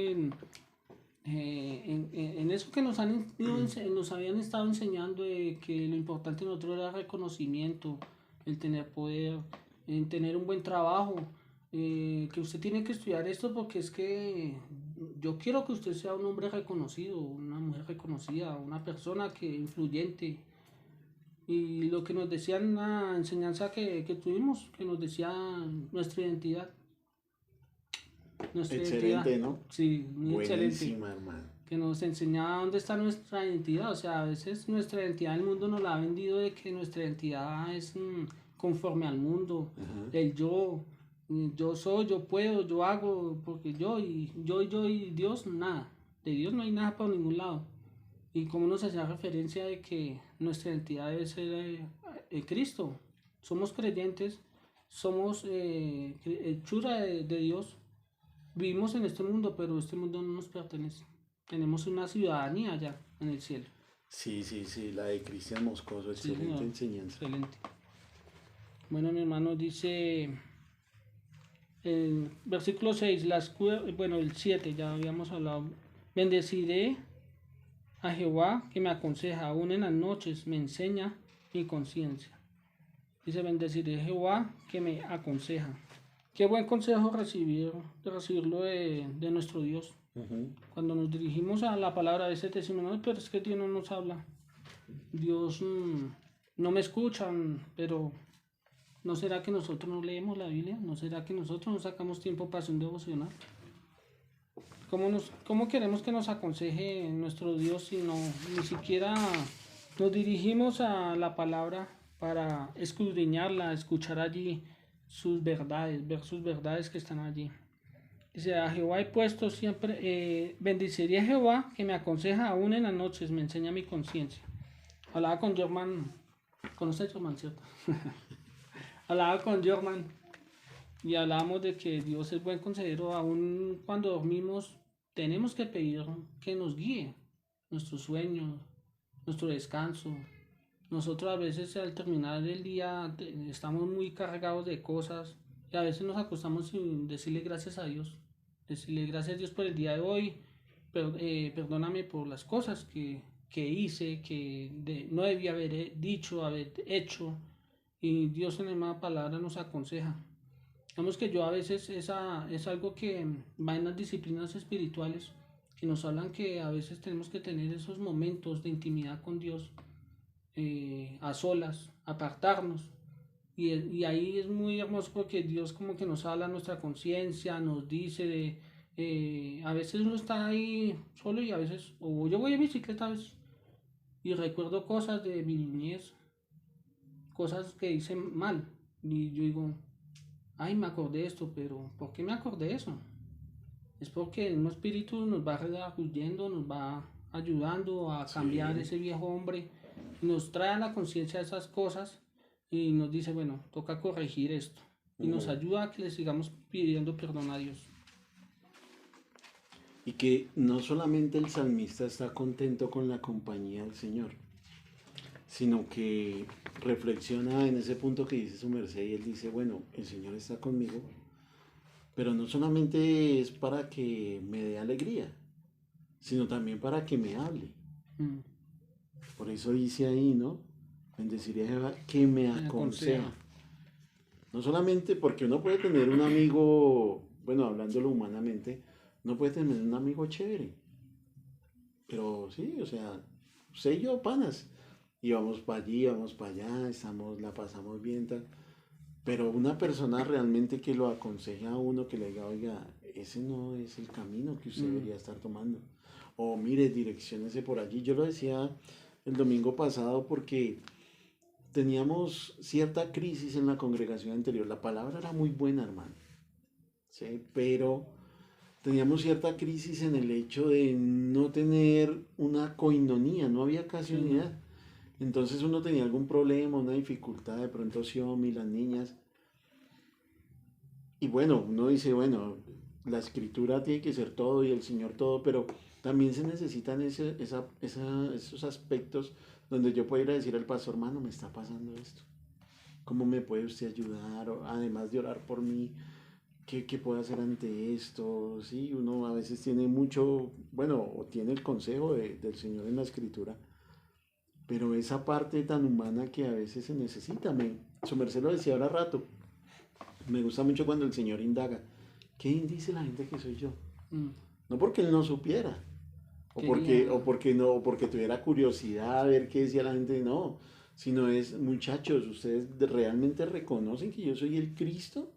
en eso que nos habían estado enseñando, de que lo importante en nosotros era el reconocimiento, el tener poder, el tener un buen trabajo, que usted tiene que estudiar esto porque es que yo quiero que usted sea un hombre reconocido, una mujer reconocida, una persona que influyente. Y lo que nos decían, la enseñanza que tuvimos, que nos decía nuestra identidad. Nuestra Excelente, identidad, ¿no? sí, muy excelente. Buenísima, hermano. Que nos enseñaba dónde está nuestra identidad. O sea, a veces nuestra identidad, el mundo nos la ha vendido de que nuestra identidad es conforme al mundo. Ajá. El yo soy, yo puedo, yo hago, porque yo y Dios, nada. De Dios no hay nada por ningún lado. Y como nos hacía referencia de que nuestra identidad debe ser Cristo. Somos creyentes, somos hechura de Dios. Vivimos en este mundo, pero este mundo no nos pertenece. Tenemos una ciudadanía allá en el cielo. Sí, sí, sí, la de Cristian Moscoso, Sí, excelente señor. enseñanza. Excelente. Bueno, mi hermano dice el versículo 6, bueno, el 7, ya habíamos hablado. Bendeciré a Jehová que me aconseja, aún en las noches me enseña mi conciencia. Dice, bendeciré a Jehová que me aconseja. Qué buen consejo recibirlo de nuestro Dios. Ujú. Cuando nos dirigimos a la palabra, a veces decimos, no, pero es que Dios no nos habla. Dios no me escucha, pero ¿no será que nosotros no leemos la Biblia? ¿No será que nosotros no sacamos tiempo para hacer un devocional? ¿Cómo queremos que nos aconseje nuestro Dios si no, ni siquiera nos dirigimos a la palabra para escudriñarla, escuchar allí sus verdades, ver sus verdades que están allí? Dice, a Jehová he puesto siempre, bendiciría a Jehová que me aconseja aún en las noches, me enseña mi conciencia. Hablaba con Jorman, ¿conoces Jorman, cierto? Hablaba con Jorman y hablábamos de que Dios es buen consejero, aún cuando dormimos tenemos que pedir que nos guíe nuestros sueños, nuestro descanso. Nosotros a veces al terminar el día estamos muy cargados de cosas y a veces nos acostamos sin decirle gracias a Dios. Decirle gracias a Dios por el día de hoy, perdóname por las cosas que hice, no debía haber dicho, haber hecho. Y Dios en la misma palabra nos aconseja. Digamos que yo a veces es algo que va en las disciplinas espirituales, que nos hablan que a veces tenemos que tener esos momentos de intimidad con Dios, a solas, apartarnos. Y ahí es muy hermoso porque Dios como que nos habla a nuestra conciencia, nos dice a veces uno está ahí solo y a veces, o yo voy en bicicleta a veces, y recuerdo cosas de mi niñez, cosas que hice mal, y yo digo, ay, me acordé de esto, pero ¿por qué me acordé de eso? Es porque el mismo espíritu nos va redarguyendo, nos va ayudando a cambiar Sí. ese viejo hombre, y nos trae a la conciencia de esas cosas y nos dice, bueno, toca corregir esto. Y nos Ujú. ayuda a que le sigamos pidiendo perdón a Dios. Y que no solamente el salmista está contento con la compañía del Señor, sino que reflexiona en ese punto que dice su merced y él dice, bueno, el Señor está conmigo, pero no solamente es para que me dé alegría, sino también para que me hable. Mm, Por eso dice ahí, ¿no? Bendeciré a Jehová que me me aconseja. aconseja. No solamente porque uno puede tener un amigo, bueno, hablándolo humanamente, uno puede tener un amigo chévere, pero sí, o sea, usted y yo, panas, y vamos para allí, vamos para allá, la pasamos bien, tal. Pero una persona realmente que lo aconseje a uno, que le diga, oiga, ese no es el camino que usted Mm, debería estar tomando. O mire, direcciónese por allí. Yo lo decía el domingo pasado porque teníamos cierta crisis en la congregación anterior. La palabra era muy buena, hermano, ¿sí? Pero teníamos cierta crisis en el hecho de no tener una coinonía, no había casi sí, unidad. Entonces uno tenía algún problema, una dificultad, de pronto Xiaomi, las niñas. Y bueno, uno dice, bueno, la escritura tiene que ser todo y el Señor todo, pero también se necesitan esos aspectos donde yo puedo ir a decir al pastor, hermano, me está pasando esto. ¿Cómo me puede usted ayudar? O, además de orar por mí, ¿qué puedo hacer ante esto? Sí, uno a veces tiene mucho, bueno, o tiene el consejo del Señor en la escritura, pero esa parte tan humana que a veces se necesita, su merced lo decía ahora rato, me gusta mucho cuando el Señor indaga, ¿qué dice la gente que soy yo? mm, No porque él no supiera, quería, o porque tuviera curiosidad a ver qué decía la gente, no, sino es, muchachos, ustedes realmente reconocen que yo soy el Cristo,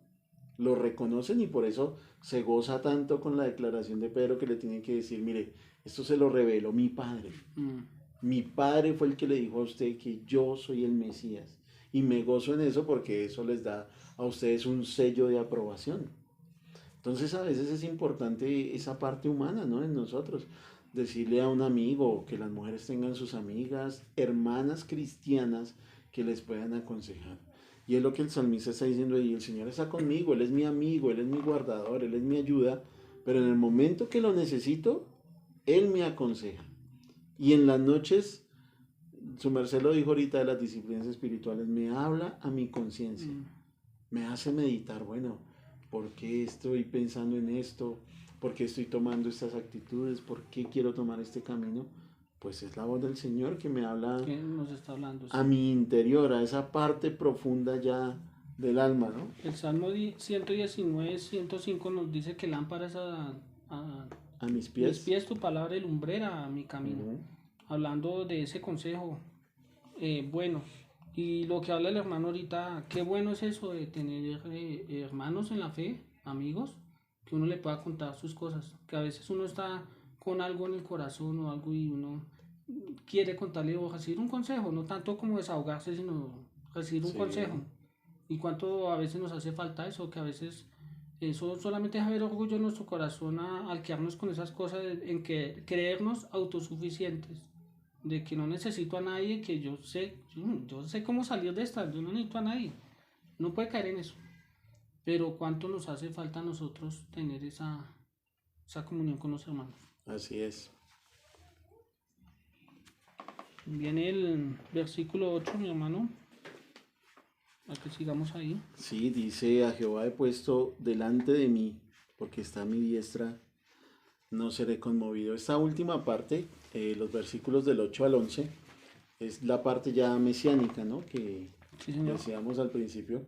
lo reconocen y por eso se goza tanto con la declaración de Pedro que le tiene que decir, mire, esto se lo reveló mi Padre. mm, Mi Padre fue el que le dijo a usted que yo soy el Mesías. Y me gozo en eso porque eso les da a ustedes un sello de aprobación. Entonces a veces es importante esa parte humana, ¿no? En nosotros. Decirle a un amigo que las mujeres tengan sus amigas, hermanas cristianas que les puedan aconsejar. Y es lo que el salmista está diciendo ahí, el Señor está conmigo, Él es mi amigo, Él es mi guardador, Él es mi ayuda, pero en el momento que lo necesito, Él me aconseja. Y en las noches, su merced lo dijo ahorita de las disciplinas espirituales, me habla a mi conciencia, mm, me hace meditar, bueno, ¿por qué estoy pensando en esto? ¿Por qué estoy tomando estas actitudes? ¿Por qué quiero tomar este camino? Pues es la voz del Señor que me habla que nos está hablando, a sí. mi interior, a esa parte profunda ya del alma, ¿no? El Salmo 119, 105 nos dice que lámpara es a mis Mis pies. pies tu palabra y lumbrera a mi camino. Ujú. Hablando de ese consejo, bueno, y lo que habla el hermano ahorita, qué bueno es eso de tener hermanos en la fe, amigos, que uno le pueda contar sus cosas, que a veces uno está con algo en el corazón o algo y uno quiere contarle o recibir un consejo, no tanto como desahogarse, sino recibir un Sí, consejo. Y cuánto a veces nos hace falta eso, que a veces eso solamente es haber orgullo en nuestro corazón al quedarnos con esas cosas, en que creernos autosuficientes, de que no necesito a nadie, que yo sé cómo salir de esta, yo no necesito a nadie, no puede caer en eso. Pero cuánto nos hace falta a nosotros tener esa comunión con los hermanos. así es. Viene el versículo 8 mi hermano, para que sigamos ahí. Sí, dice, a Jehová he puesto delante de mí, porque está a mi diestra, no seré conmovido. Esta última parte, los versículos del 8 al 11, es la parte ya mesiánica, ¿no? Que Sí, señor. decíamos al principio.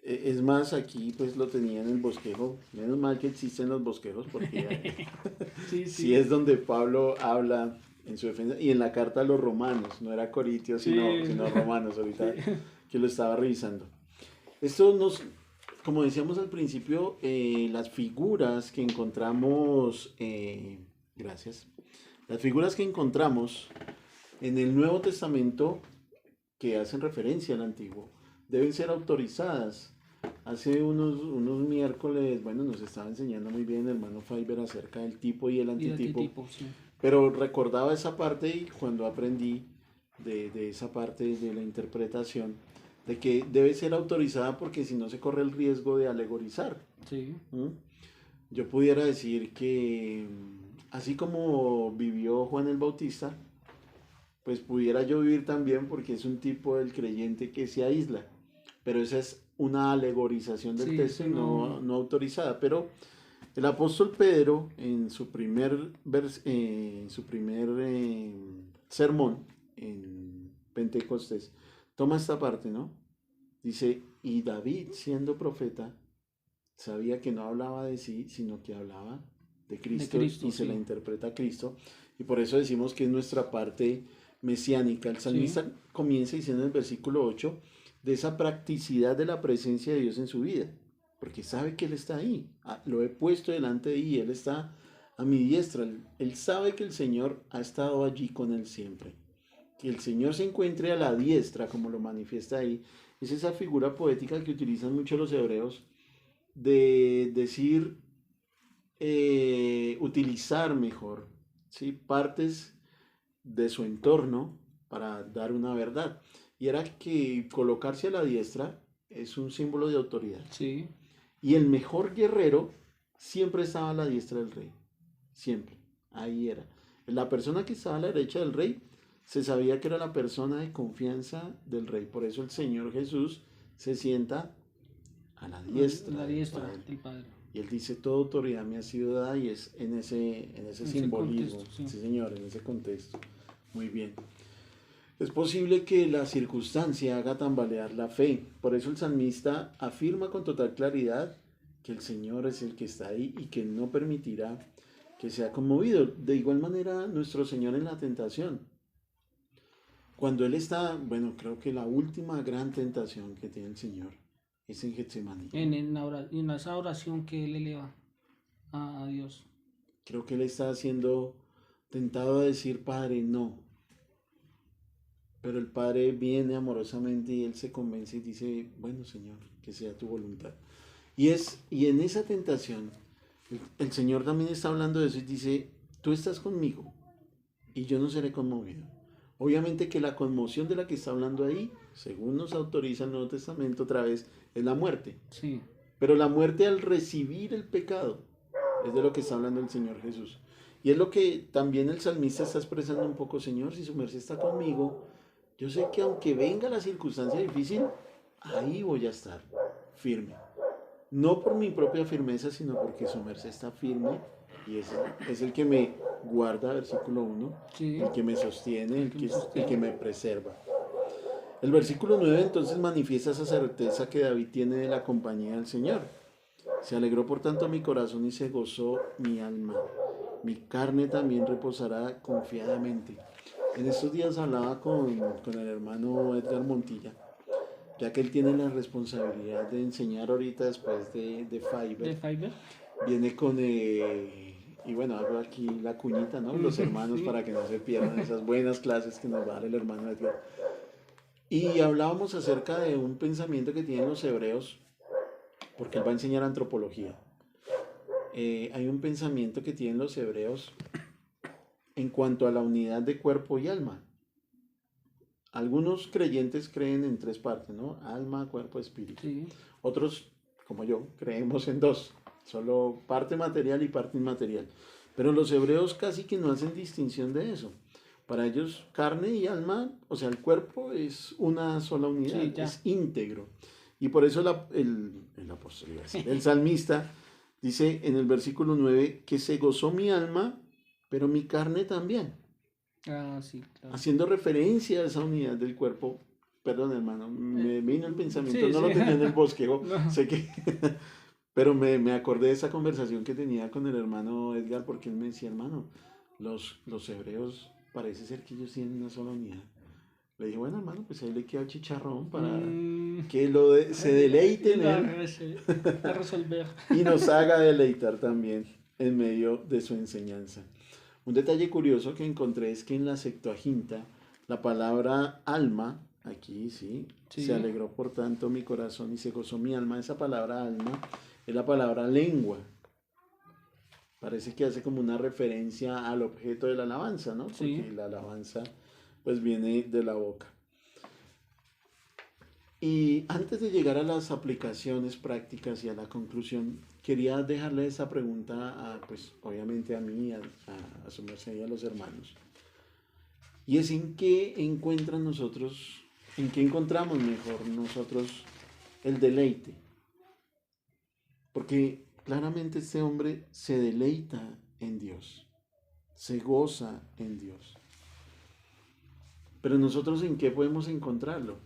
Es más, aquí pues lo tenía en el bosquejo. Menos mal que existen los bosquejos, porque Sí, sí sí. es donde Pablo habla en su defensa. Y en la carta a los romanos, no era Corintios, Sí. sino romanos, ahorita Sí. que lo estaba revisando. Esto nos, como decíamos al principio, las figuras que encontramos, gracias, las figuras que encontramos en el Nuevo Testamento que hacen referencia al Antiguo deben ser autorizadas. Hace unos miércoles, bueno, nos estaba enseñando muy bien el hermano Fiber acerca del tipo y el Y de antitipo, tipo, sí. pero recordaba esa parte y cuando aprendí de esa parte de la interpretación, de que debe ser autorizada porque si no se corre el riesgo de alegorizar. Sí. ¿Mm? Yo pudiera decir que así como vivió Juan el Bautista, pues pudiera yo vivir también porque es un tipo del creyente que se aísla. Pero esa es una alegorización del Sí, texto eso y no. no autorizada. Pero el apóstol Pedro en su primer sermón en Pentecostés toma esta parte, ¿no? Dice, y David siendo profeta sabía que no hablaba de sí, sino que hablaba de De Cristo Cristo, y se la sí. interpreta a Cristo. Y por eso decimos que es nuestra parte mesiánica. El Sí. salmista comienza diciendo en el versículo 8 de esa practicidad de la presencia de Dios en su vida, porque sabe que Él está ahí. Lo he puesto delante de Él y Él está a mi diestra. Él sabe que el Señor ha estado allí con Él siempre. Que el Señor se encuentre a la diestra, como lo manifiesta ahí, es esa figura poética que utilizan mucho los hebreos de decir, utilizar mejor, ¿sí? Partes de su entorno para dar una verdad. Y era que colocarse a la diestra es un símbolo de autoridad. Sí. Y el mejor guerrero siempre estaba a la diestra del rey. Siempre. Ahí era. La persona que estaba a la derecha del rey se sabía que era la persona de confianza del rey. Por eso el Señor Jesús se sienta a la diestra La del diestra Padre. del Padre. Y él dice, toda autoridad me ha sido dada y es en ese En ese simbolismo. contexto, sí. Sí, señor, en ese contexto. Muy bien. Es posible que la circunstancia haga tambalear la fe. Por eso el salmista afirma con total claridad que el Señor es el que está ahí y que no permitirá que sea conmovido. De igual manera, nuestro Señor en la tentación. Cuando Él está, bueno, creo que la última gran tentación que tiene el Señor es en Getsemaní. En esa oración que él eleva a Dios. Creo que Él está siendo tentado a decir, Padre, no. Pero el Padre viene amorosamente y Él se convence y dice, bueno, Señor, que sea tu voluntad. Y en esa tentación, el Señor también está hablando de eso y dice, tú estás conmigo y yo no seré conmovido. Obviamente que la conmoción de la que está hablando ahí, según nos autoriza el Nuevo Testamento otra vez, es la muerte. Sí. Pero la muerte al recibir el pecado es de lo que está hablando el Señor Jesús. Y es lo que también el salmista está expresando un poco, Señor, si su merced está conmigo, yo sé que aunque venga la circunstancia difícil, ahí voy a estar firme. No por mi propia firmeza, sino porque su merced está firme y es el que me guarda, versículo 1, Sí. el que me sostiene, El que me sostiene. el que me preserva. El versículo 9 entonces manifiesta esa certeza que David tiene de la compañía del Señor. Se alegró por tanto mi corazón y se gozó mi alma. mi carne también reposará confiadamente. En estos días hablaba con el hermano Edgar Montilla, ya que él tiene la responsabilidad de enseñar ahorita después de de Fiverr. Fiverr. Viene con, y bueno, hago aquí la cuñita, ¿no? Los hermanos Sí, para que no se pierdan esas buenas clases que nos va a dar el hermano Edgar. Y hablábamos acerca de un pensamiento que tienen los hebreos, porque él va a enseñar antropología. Hay un pensamiento que tienen los hebreos en cuanto a la unidad de cuerpo y alma. Algunos creyentes creen en tres partes, ¿no? Alma, cuerpo, espíritu. sí, Otros, como yo, creemos en dos, solo parte material y parte inmaterial. Pero los hebreos casi que no hacen distinción de eso. Para ellos, carne y alma, o sea, el cuerpo es una sola sí, unidad, ya. es íntegro. Y por eso el apóstol, el salmista, dice en el versículo 9 que se gozó mi alma, pero mi carne también, Ah, sí, claro. haciendo referencia a esa unidad del cuerpo. Perdón, hermano, Eh, me vino el pensamiento, sí, no sí. lo tenía en el bosquejo, No. sé que, pero me acordé de esa conversación que tenía con el hermano Edgar, porque él me decía, hermano, los hebreos parece ser que ellos tienen una sola unidad. Le dije, bueno, hermano, pues ahí le queda el chicharrón para Mm, que se deleite en y él a resolver. y nos haga deleitar también en medio de su enseñanza. Un detalle curioso que encontré es que en la Septuaginta la palabra alma, aquí sí, se Sí, alegró por tanto mi corazón y se gozó mi alma. Esa palabra alma es la palabra lengua. Parece que hace como una referencia al objeto de la alabanza, ¿no? sí. Porque la alabanza pues viene de la boca. Y antes de llegar a las aplicaciones prácticas y a la conclusión, quería dejarle esa pregunta a, pues, obviamente a mí, a su merced y a los hermanos. Y es en qué encuentran nosotros, en qué encontramos mejor nosotros el deleite. Porque claramente este hombre se deleita en Dios, se goza en Dios. Pero nosotros en qué podemos encontrarlo.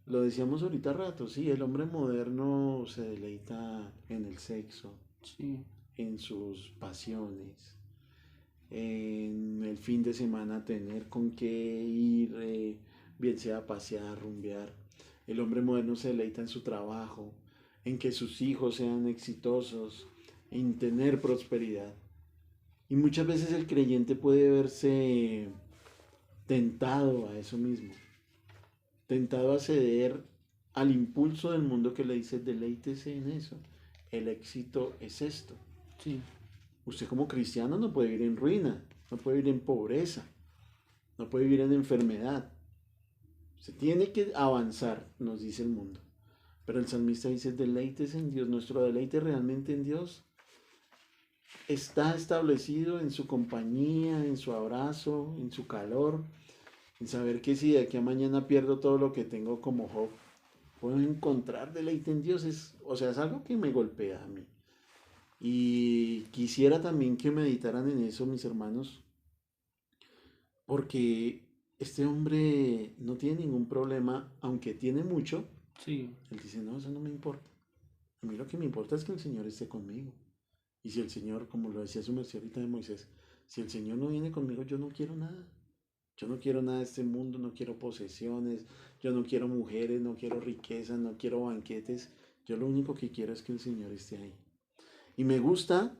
Lo decíamos ahorita rato, sí, el hombre moderno se deleita en el sexo, Sí, en sus pasiones, en el fin de semana tener con qué ir, bien sea a pasear, rumbear. El hombre moderno se deleita en su trabajo, en que sus hijos sean exitosos, en tener prosperidad. Y muchas veces el creyente puede verse tentado a eso mismo, tentado a ceder al impulso del mundo que le dice deleítese en eso. El éxito es esto. sí, Usted como cristiano no puede vivir en ruina, no puede vivir en pobreza, no puede vivir en enfermedad. Se tiene que avanzar, nos dice el mundo. Pero el salmista dice, deleites en Dios. Nuestro deleite realmente en Dios está establecido en su compañía, en su abrazo, en su calor, en saber que si de aquí a mañana pierdo todo lo que tengo como Job, puedo encontrar deleite en Dios. O sea, es algo que me golpea a mí. Y quisiera también que meditaran en eso, mis hermanos, porque este hombre no tiene ningún problema, aunque tiene mucho, sí, él dice, no, eso no me importa. A mí lo que me importa es que el Señor esté conmigo. Y si el Señor, como lo decía su merced ahorita de Moisés, si el Señor no viene conmigo, yo no quiero nada. Yo no quiero nada de este mundo, no quiero posesiones, yo no quiero mujeres, no quiero riquezas, no quiero banquetes. Yo lo único que quiero es que el Señor esté ahí. Y me gusta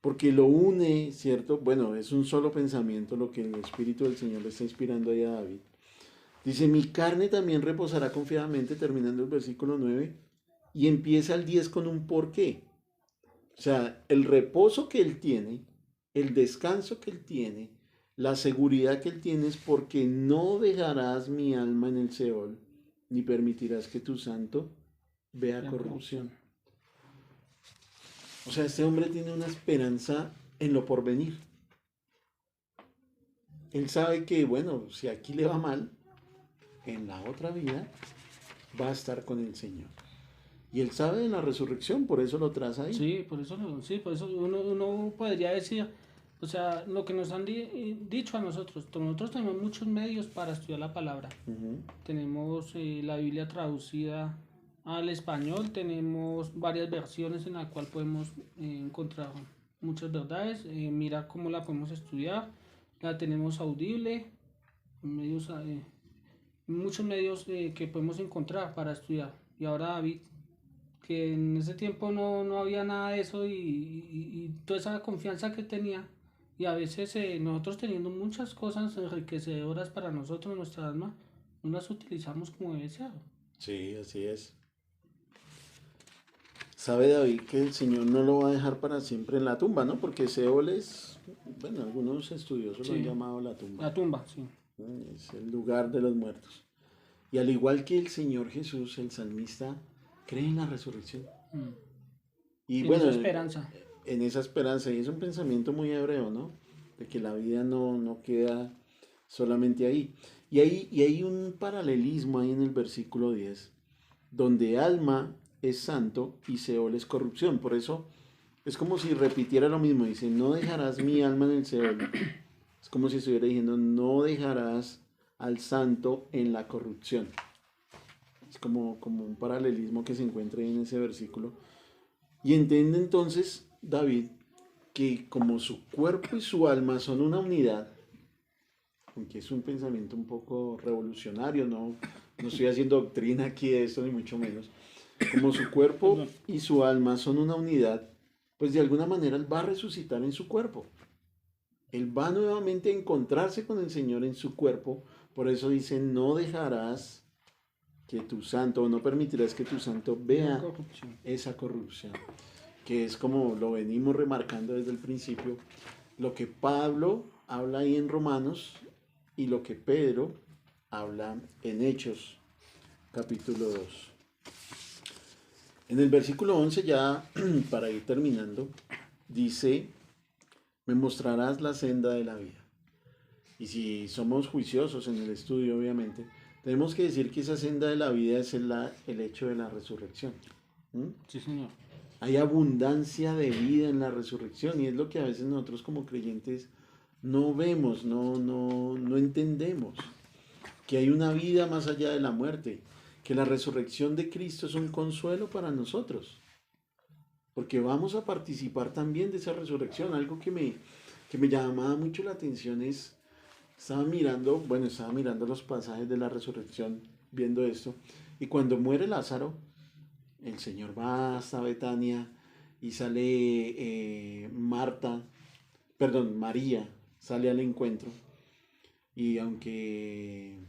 porque lo une, ¿cierto? Bueno, es un solo pensamiento lo que el Espíritu del Señor le está inspirando ahí a David. Dice, mi carne también reposará confiadamente, terminando el versículo 9, y empieza el 10 con un porqué. O sea, el reposo que él tiene, el descanso que él tiene, la seguridad que él tiene es porque no dejarás mi alma en el Seol, ni permitirás que tu santo vea la corrupción. corrupción. O sea, este hombre tiene una esperanza en lo porvenir. Él sabe que, bueno, si aquí le va mal, en la otra vida va a estar con el Señor. Y él sabe de la resurrección, por eso lo traza ahí. Sí, por eso, sí, por eso uno podría decir, o sea, lo que nos han dicho a nosotros tenemos muchos medios para estudiar la palabra. Ujú. Tenemos la Biblia traducida al español, tenemos varias versiones en la cual podemos encontrar muchas verdades, mirar cómo la podemos estudiar, la tenemos audible, medios, muchos medios que podemos encontrar para estudiar. Y ahora David, que en ese tiempo no había nada de eso y toda esa confianza que tenía, y a veces nosotros teniendo muchas cosas enriquecedoras para nosotros, nuestra alma, no las utilizamos como debe ser. Sí, así es. Sabe David que el Señor no lo va a dejar para siempre en la tumba, ¿no? Porque Seol es, bueno, algunos estudiosos lo han Sí, llamado la tumba. la tumba, sí. Es el lugar de los muertos. Y al igual que el Señor Jesús, el salmista cree en la resurrección. Mm. Y Tiene bueno, esa esperanza. en esa esperanza, y es un pensamiento muy hebreo, ¿no? De que la vida no queda solamente ahí. Y hay un paralelismo ahí en el versículo 10 donde alma es santo y Seol es corrupción. Por eso es como si repitiera lo mismo. Dice, no dejarás mi alma en el Seol. Es como si estuviera diciendo, no dejarás al santo en la corrupción. Es como un paralelismo que se encuentra ahí en ese versículo. Y entiende entonces David que como su cuerpo y su alma son una unidad, aunque es un pensamiento un poco revolucionario, no estoy haciendo doctrina aquí de esto, ni mucho menos, como su cuerpo Perdón. y su alma son una unidad, pues de alguna manera Él va a resucitar en su cuerpo. Él va nuevamente a encontrarse con el Señor en su cuerpo. Por eso dice, no dejarás que tu santo, o no permitirás que tu santo Vea vea corrupción. esa corrupción, que es como lo venimos remarcando desde el principio, lo que Pablo habla ahí en Romanos y lo que Pedro habla en Hechos, capítulo 2. En el versículo 11 ya, para ir terminando, dice, me mostrarás la senda de la vida. Y si somos juiciosos en el estudio, obviamente, tenemos que decir que esa senda de la vida es el hecho de la resurrección. ¿Mm? Sí, señor. Hay abundancia de vida en la resurrección y es lo que a veces nosotros como creyentes no vemos, no entendemos. Que hay una vida más allá de la muerte, que la resurrección de Cristo es un consuelo para nosotros, porque vamos a participar también de esa resurrección. Algo que me llamaba mucho la atención es, estaba mirando los pasajes de la resurrección, viendo esto, y cuando muere Lázaro, el Señor va hasta Betania y sale María sale al encuentro, y aunque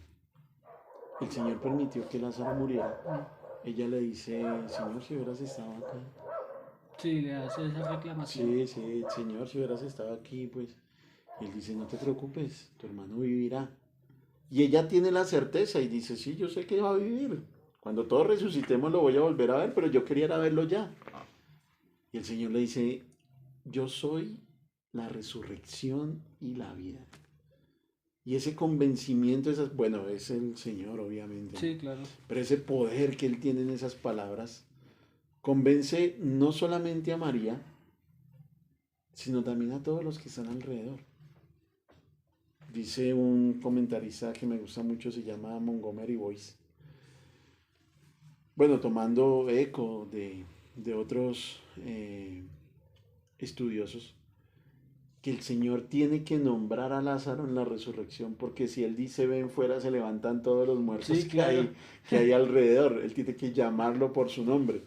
el Señor permitió que Lázaro muriera, ella le dice, Señor, si hubieras estado acá. Sí, le hace esa reclamación. Sí, sí, Señor, si hubieras estado aquí, pues. Y él dice, no te preocupes, tu hermano vivirá. Y ella tiene la certeza y dice, sí, yo sé que va a vivir. Cuando todos resucitemos lo voy a volver a ver, pero yo quería ir a verlo ya. Y el Señor le dice, yo soy la resurrección y la vida. Y ese convencimiento, bueno, es el Señor, obviamente, ¿no? Sí, claro. Pero ese poder que Él tiene en esas palabras convence no solamente a María, sino también a todos los que están alrededor. Dice un comentarista que me gusta mucho, se llama Montgomery Boyce. Bueno, tomando eco de otros estudiosos, que el Señor tiene que nombrar a Lázaro en la resurrección, porque si Él dice ven fuera, se levantan todos los muertos Sí, claro. que hay alrededor. Él tiene que llamarlo por su nombre.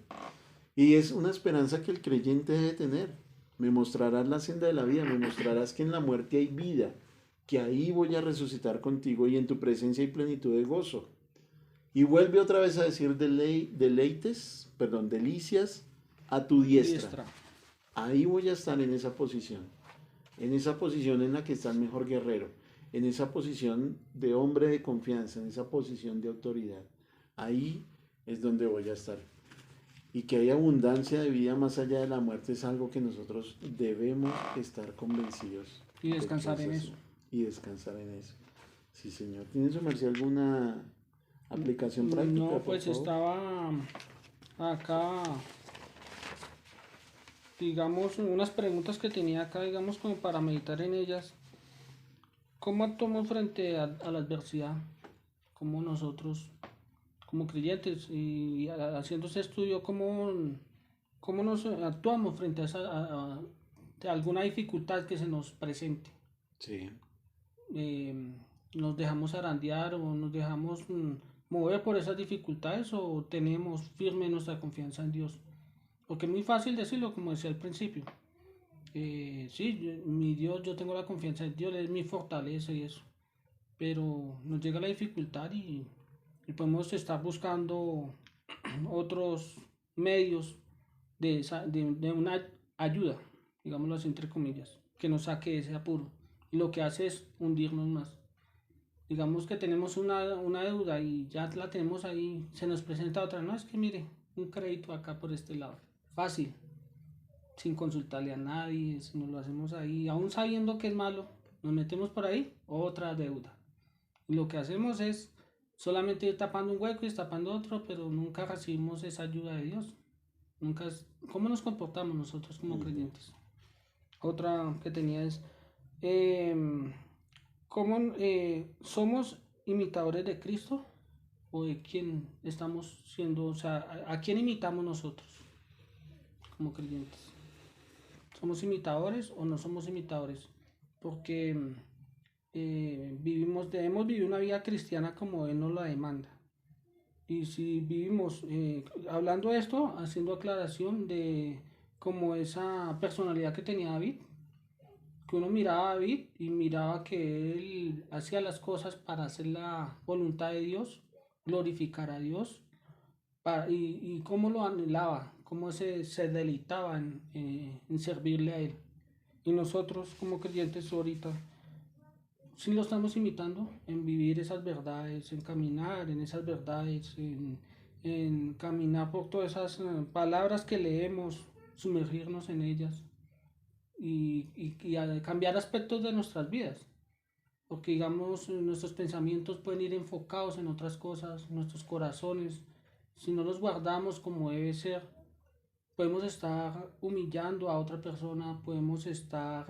Y es una esperanza que el creyente debe tener. Me mostrarás la senda de la vida, me mostrarás que en la muerte hay vida, que ahí voy a resucitar contigo y en tu presencia hay plenitud de gozo. Y vuelve otra vez a decir delicias a tu diestra. Diestra. Ahí voy a estar en esa posición en la que está el mejor guerrero, en esa posición de hombre de confianza, en esa posición de autoridad. Ahí es donde voy a estar. Y que hay abundancia de vida más allá de la muerte es algo que nosotros debemos estar convencidos. Y descansar de que en es así. eso. Y descansar en eso. Sí, Señor. ¿Tiene su merced alguna aplicación práctica, No, por pues favor? estaba acá, digamos, unas preguntas que tenía acá, digamos, como para meditar en ellas. ¿Cómo actuamos frente a la adversidad? ¿Cómo nosotros, como creyentes, haciendo ese estudio, cómo nos actuamos frente a de alguna dificultad que se nos presente. Sí. Nos dejamos zarandear o nos dejamos mover por esas dificultades o tenemos firme nuestra confianza en Dios. Porque es muy fácil decirlo, como decía al principio. Sí, mi Dios, yo tengo la confianza en Dios, es mi fortaleza y eso. Pero nos llega la dificultad y podemos estar buscando otros medios de una ayuda, digámoslo así entre comillas, que nos saque de ese apuro. Y lo que hace es hundirnos más. Digamos que tenemos una deuda y ya la tenemos ahí, se nos presenta otra. No, es que mire, un crédito acá por este lado. Fácil, sin consultarle a nadie, si nos lo hacemos ahí, aún sabiendo que es malo, nos metemos por ahí, otra deuda. Y lo que hacemos es solamente ir tapando un hueco y tapando otro, pero nunca recibimos esa ayuda de Dios. Nunca ¿Cómo nos comportamos nosotros como creyentes? Otra que tenía es, ¿cómo somos imitadores de Cristo o de quién estamos siendo? O sea, ¿a quién imitamos nosotros como creyentes? ¿Somos imitadores o no somos imitadores? Porque debemos vivir una vida cristiana como Él nos la demanda. Y si vivimos, hablando de esto, haciendo aclaración de como esa personalidad que tenía David, que uno miraba a David y miraba que él hacía las cosas para hacer la voluntad de Dios, glorificar a Dios, y cómo lo anhelaba, cómo se deleitaba en servirle a Él. Y nosotros como creyentes ahorita, sí lo estamos imitando en vivir esas verdades, en caminar en esas verdades, en caminar por todas esas palabras que leemos, sumergirnos en ellas y a cambiar aspectos de nuestras vidas. Porque digamos, nuestros pensamientos pueden ir enfocados en otras cosas, nuestros corazones, si no los guardamos como debe ser, podemos estar humillando a otra persona, podemos estar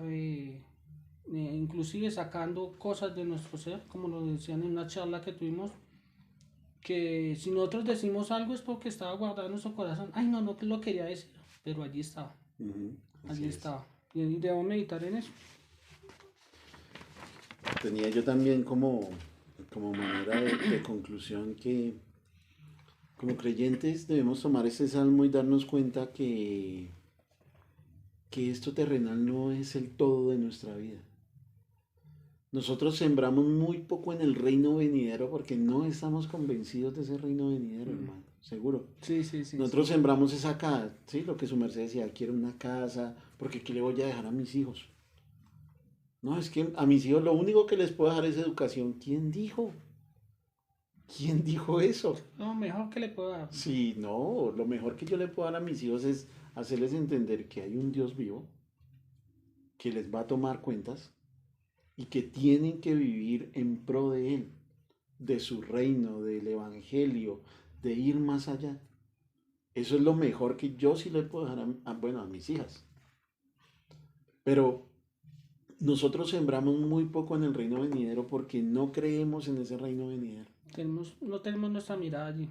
inclusive sacando cosas de nuestro ser, como lo decían en una charla que tuvimos, que si nosotros decimos algo es porque estaba guardado en nuestro corazón. Ay, no lo quería decir, pero allí estaba. Allí estaba. Y debemos meditar en eso. Tenía yo también como manera de conclusión que como creyentes debemos tomar ese salmo y darnos cuenta que esto terrenal no es el todo de nuestra vida. Nosotros sembramos muy poco en el reino venidero porque no estamos convencidos de ese reino venidero, hermano, seguro. Sí, sí, sí. Nosotros sembramos esa casa, ¿sí? Lo que su merced decía, quiero una casa, porque ¿qué le voy a dejar a mis hijos? No, es que a mis hijos lo único que les puedo dejar es educación. ¿Quién dijo? ¿Quién dijo eso? Lo mejor que le puedo dar. Sí, no, lo mejor que yo le puedo dar a mis hijos es hacerles entender que hay un Dios vivo, que les va a tomar cuentas y que tienen que vivir en pro de Él, de su reino, del Evangelio, de ir más allá. Eso es lo mejor que yo sí le puedo dejar a mis hijas. Pero nosotros sembramos muy poco en el reino venidero porque no creemos en ese reino venidero. No tenemos nuestra mirada allí.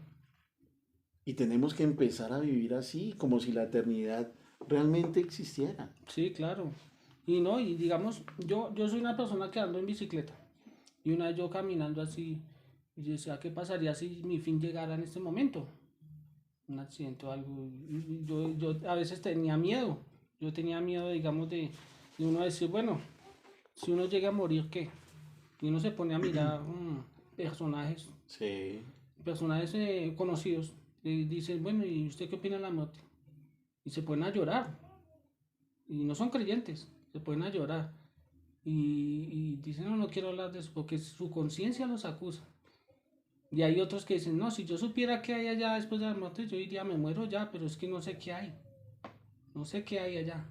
Y tenemos que empezar a vivir así, como si la eternidad realmente existiera. Sí, claro. Y digamos, yo soy una persona que ando en bicicleta. Y una vez yo caminando así, y yo decía, ¿qué pasaría si mi fin llegara en este momento? Un accidente o algo. Yo a veces tenía miedo. Yo tenía miedo, digamos, de uno decir, bueno, si uno llega a morir, ¿qué? Y uno se pone a mirar personajes, Sí. personajes conocidos. Y dice, bueno, ¿y usted qué opina de la muerte? Y se ponen a llorar. Y no son creyentes, se ponen a llorar. Y dicen, no, no quiero hablar de eso, porque su conciencia los acusa. Y hay otros que dicen, no, si yo supiera qué hay allá después de la muerte, yo diría, me muero ya, pero es que no sé qué hay. No sé qué hay allá.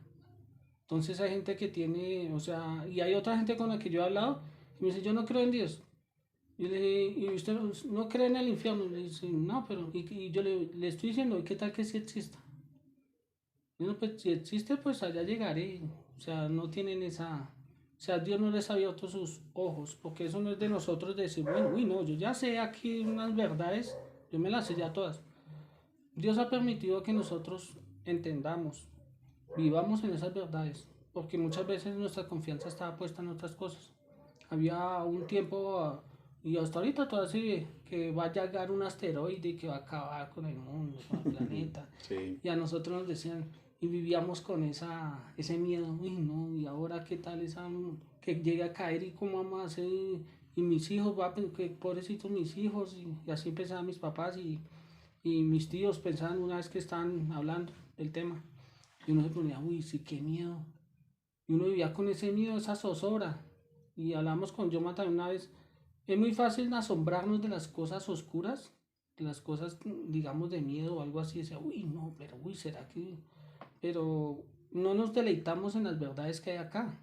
Entonces hay gente que tiene, o sea, y hay otra gente con la que yo he hablado, y me dice, yo no creo en Dios. Y le dije, ¿y usted no cree en el infierno? Y le dice, no, pero, y yo le estoy diciendo, ¿y qué tal que sí exista? Bueno, pues si existe, pues allá llegaré. O sea, no tienen esa... O sea, Dios no les ha abierto sus ojos, porque eso no es de nosotros decir, bueno, uy, no, yo ya sé aquí unas verdades, yo me las sé ya todas. Dios ha permitido que nosotros entendamos, vivamos en esas verdades, porque muchas veces nuestra confianza estaba puesta en otras cosas. Había un tiempo, y hasta ahorita todavía sigue, que va a llegar un asteroide que va a acabar con el mundo, con el planeta. Sí, Y a nosotros nos decían, y vivíamos con ese miedo, uy no, y ahora qué tal que llegue a caer y cómo vamos a hacer, y mis hijos, que pobrecitos mis hijos, y así pensaban mis papás y mis tíos pensaban una vez que estaban hablando del tema. Y uno se ponía, uy, sí, qué miedo. Y uno vivía con ese miedo, esa zozobra. Y hablamos con Yoma también una vez. Es muy fácil asombrarnos de las cosas oscuras, de las cosas, digamos, de miedo o algo así. Decía, uy, no, pero, uy, ¿será que...? Pero no nos deleitamos en las verdades que hay acá,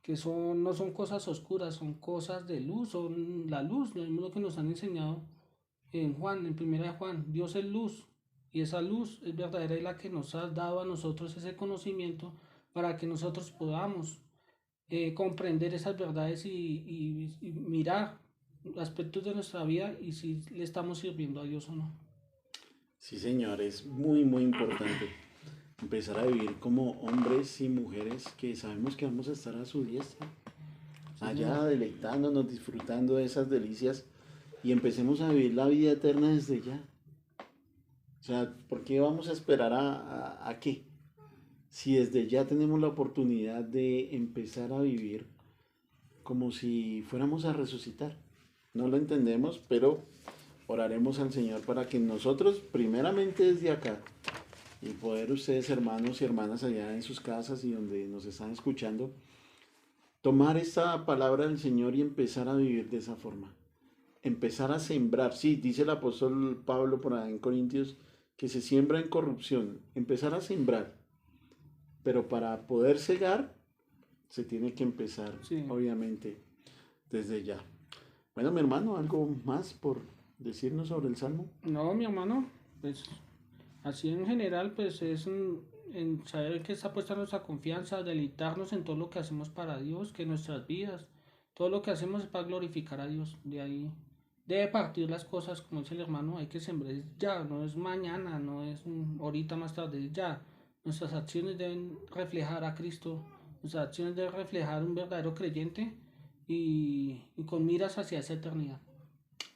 que no son cosas oscuras, son cosas de luz, son la luz, lo mismo que nos han enseñado en Juan, en primera de Juan. Dios es luz, y esa luz es verdadera y la que nos ha dado a nosotros ese conocimiento para que nosotros podamos comprender esas verdades y mirar aspectos de nuestra vida y si le estamos sirviendo a Dios o no. sí, señor, es muy, muy importante empezar a vivir como hombres y mujeres que sabemos que vamos a estar a su diestra, Sí, allá señor. deleitándonos, disfrutando de esas delicias y empecemos a vivir la vida eterna desde ya. O sea, ¿por qué vamos a esperar a qué? Si desde ya tenemos la oportunidad de empezar a vivir como si fuéramos a resucitar. No lo entendemos, pero oraremos al Señor para que nosotros, primeramente desde acá, y poder ustedes, hermanos y hermanas allá en sus casas y donde nos están escuchando, tomar esta palabra del Señor y empezar a vivir de esa forma. Empezar a sembrar. Sí, dice el apóstol Pablo por ahí en Corintios, que se siembra en corrupción. Empezar a sembrar. Pero para poder cegar, se tiene que empezar, Sí. obviamente, desde ya. Bueno, mi hermano, ¿algo más por decirnos sobre el Salmo? No, mi hermano, pues así en general, pues es en saber que está puesta nuestra confianza, deleitarnos en todo lo que hacemos para Dios, que nuestras vidas, todo lo que hacemos es para glorificar a Dios. De ahí debe partir las cosas, como dice el hermano, hay que sembrar ya, no es mañana, no es ahorita más tarde, es ya. Nuestras acciones deben reflejar a Cristo, nuestras acciones deben reflejar un verdadero creyente y con miras hacia esa eternidad.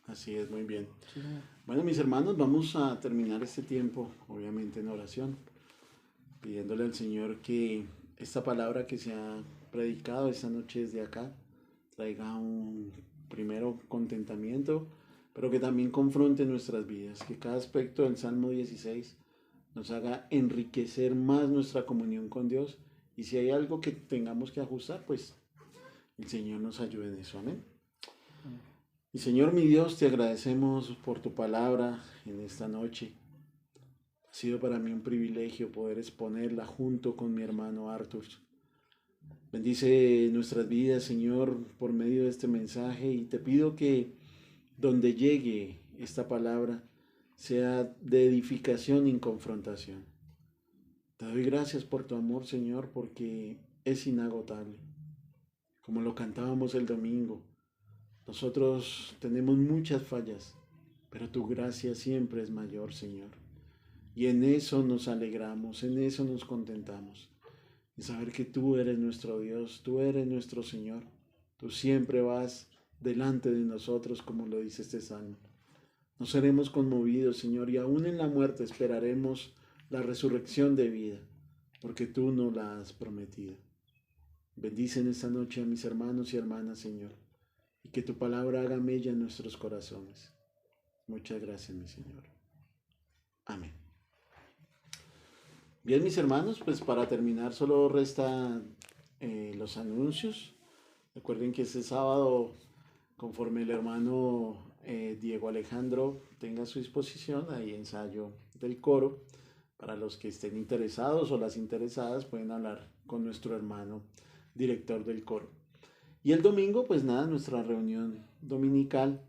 Así es, muy bien. Sí, señor. Bueno, mis hermanos, vamos a terminar este tiempo, obviamente en oración, pidiéndole al Señor que esta palabra que se ha predicado esta noche desde acá traiga un primero contentamiento, pero que también confronte nuestras vidas, que cada aspecto del Salmo 16 nos haga enriquecer más nuestra comunión con Dios y si hay algo que tengamos que ajustar, pues el Señor nos ayude en eso, amén. Y Señor mi Dios, te agradecemos por tu palabra en esta noche. Ha sido para mí un privilegio poder exponerla junto con mi hermano Arthur. Bendice nuestras vidas, Señor, por medio de este mensaje y te pido que donde llegue esta palabra sea de edificación y confrontación. Te doy gracias por tu amor, Señor, porque es inagotable. Como lo cantábamos el domingo, nosotros tenemos muchas fallas, pero tu gracia siempre es mayor, Señor. Y en eso nos alegramos, en eso nos contentamos. En saber que tú eres nuestro Dios, tú eres nuestro Señor. Tú siempre vas delante de nosotros, como lo dice este salmo. No seremos conmovidos, Señor, y aún en la muerte esperaremos la resurrección de vida, porque tú nos la has prometido. Bendice en esta noche a mis hermanos y hermanas, Señor, y que tu palabra haga mella en nuestros corazones. Muchas gracias, mi Señor. Amén. Bien, mis hermanos, pues para terminar solo resta los anuncios. Recuerden que este sábado, conforme el hermano Diego Alejandro tenga a su disposición, hay ensayo del coro. Para los que estén interesados o las interesadas pueden hablar con nuestro hermano director del coro. Y el domingo, pues nada, nuestra reunión dominical.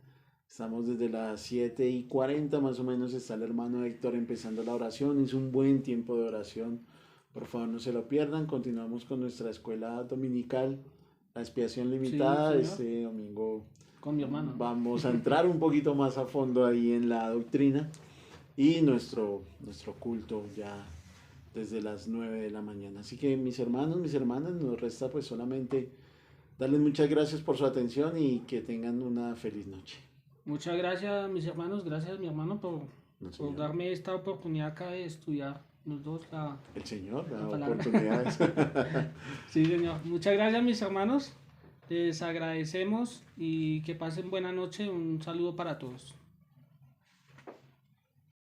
Estamos desde las 7:40 más o menos, está el hermano Héctor empezando la oración. Es un buen tiempo de oración. Por favor, no se lo pierdan. Continuamos con nuestra escuela dominical, la expiación limitada. Sí, Este domingo con mi hermano. vamos a entrar un poquito más a fondo ahí en la doctrina. Y nuestro culto ya desde las 9 de la mañana. Así que mis hermanos, mis hermanas, nos resta pues solamente darles muchas gracias por su atención y que tengan una feliz noche. Muchas gracias, mis hermanos, gracias, mi hermano, No, por señor. darme esta oportunidad acá de estudiar los dos El Señor da la palabra. oportunidades. Sí, señor. Muchas gracias, mis hermanos. Les agradecemos y que pasen buena noche. Un saludo para todos.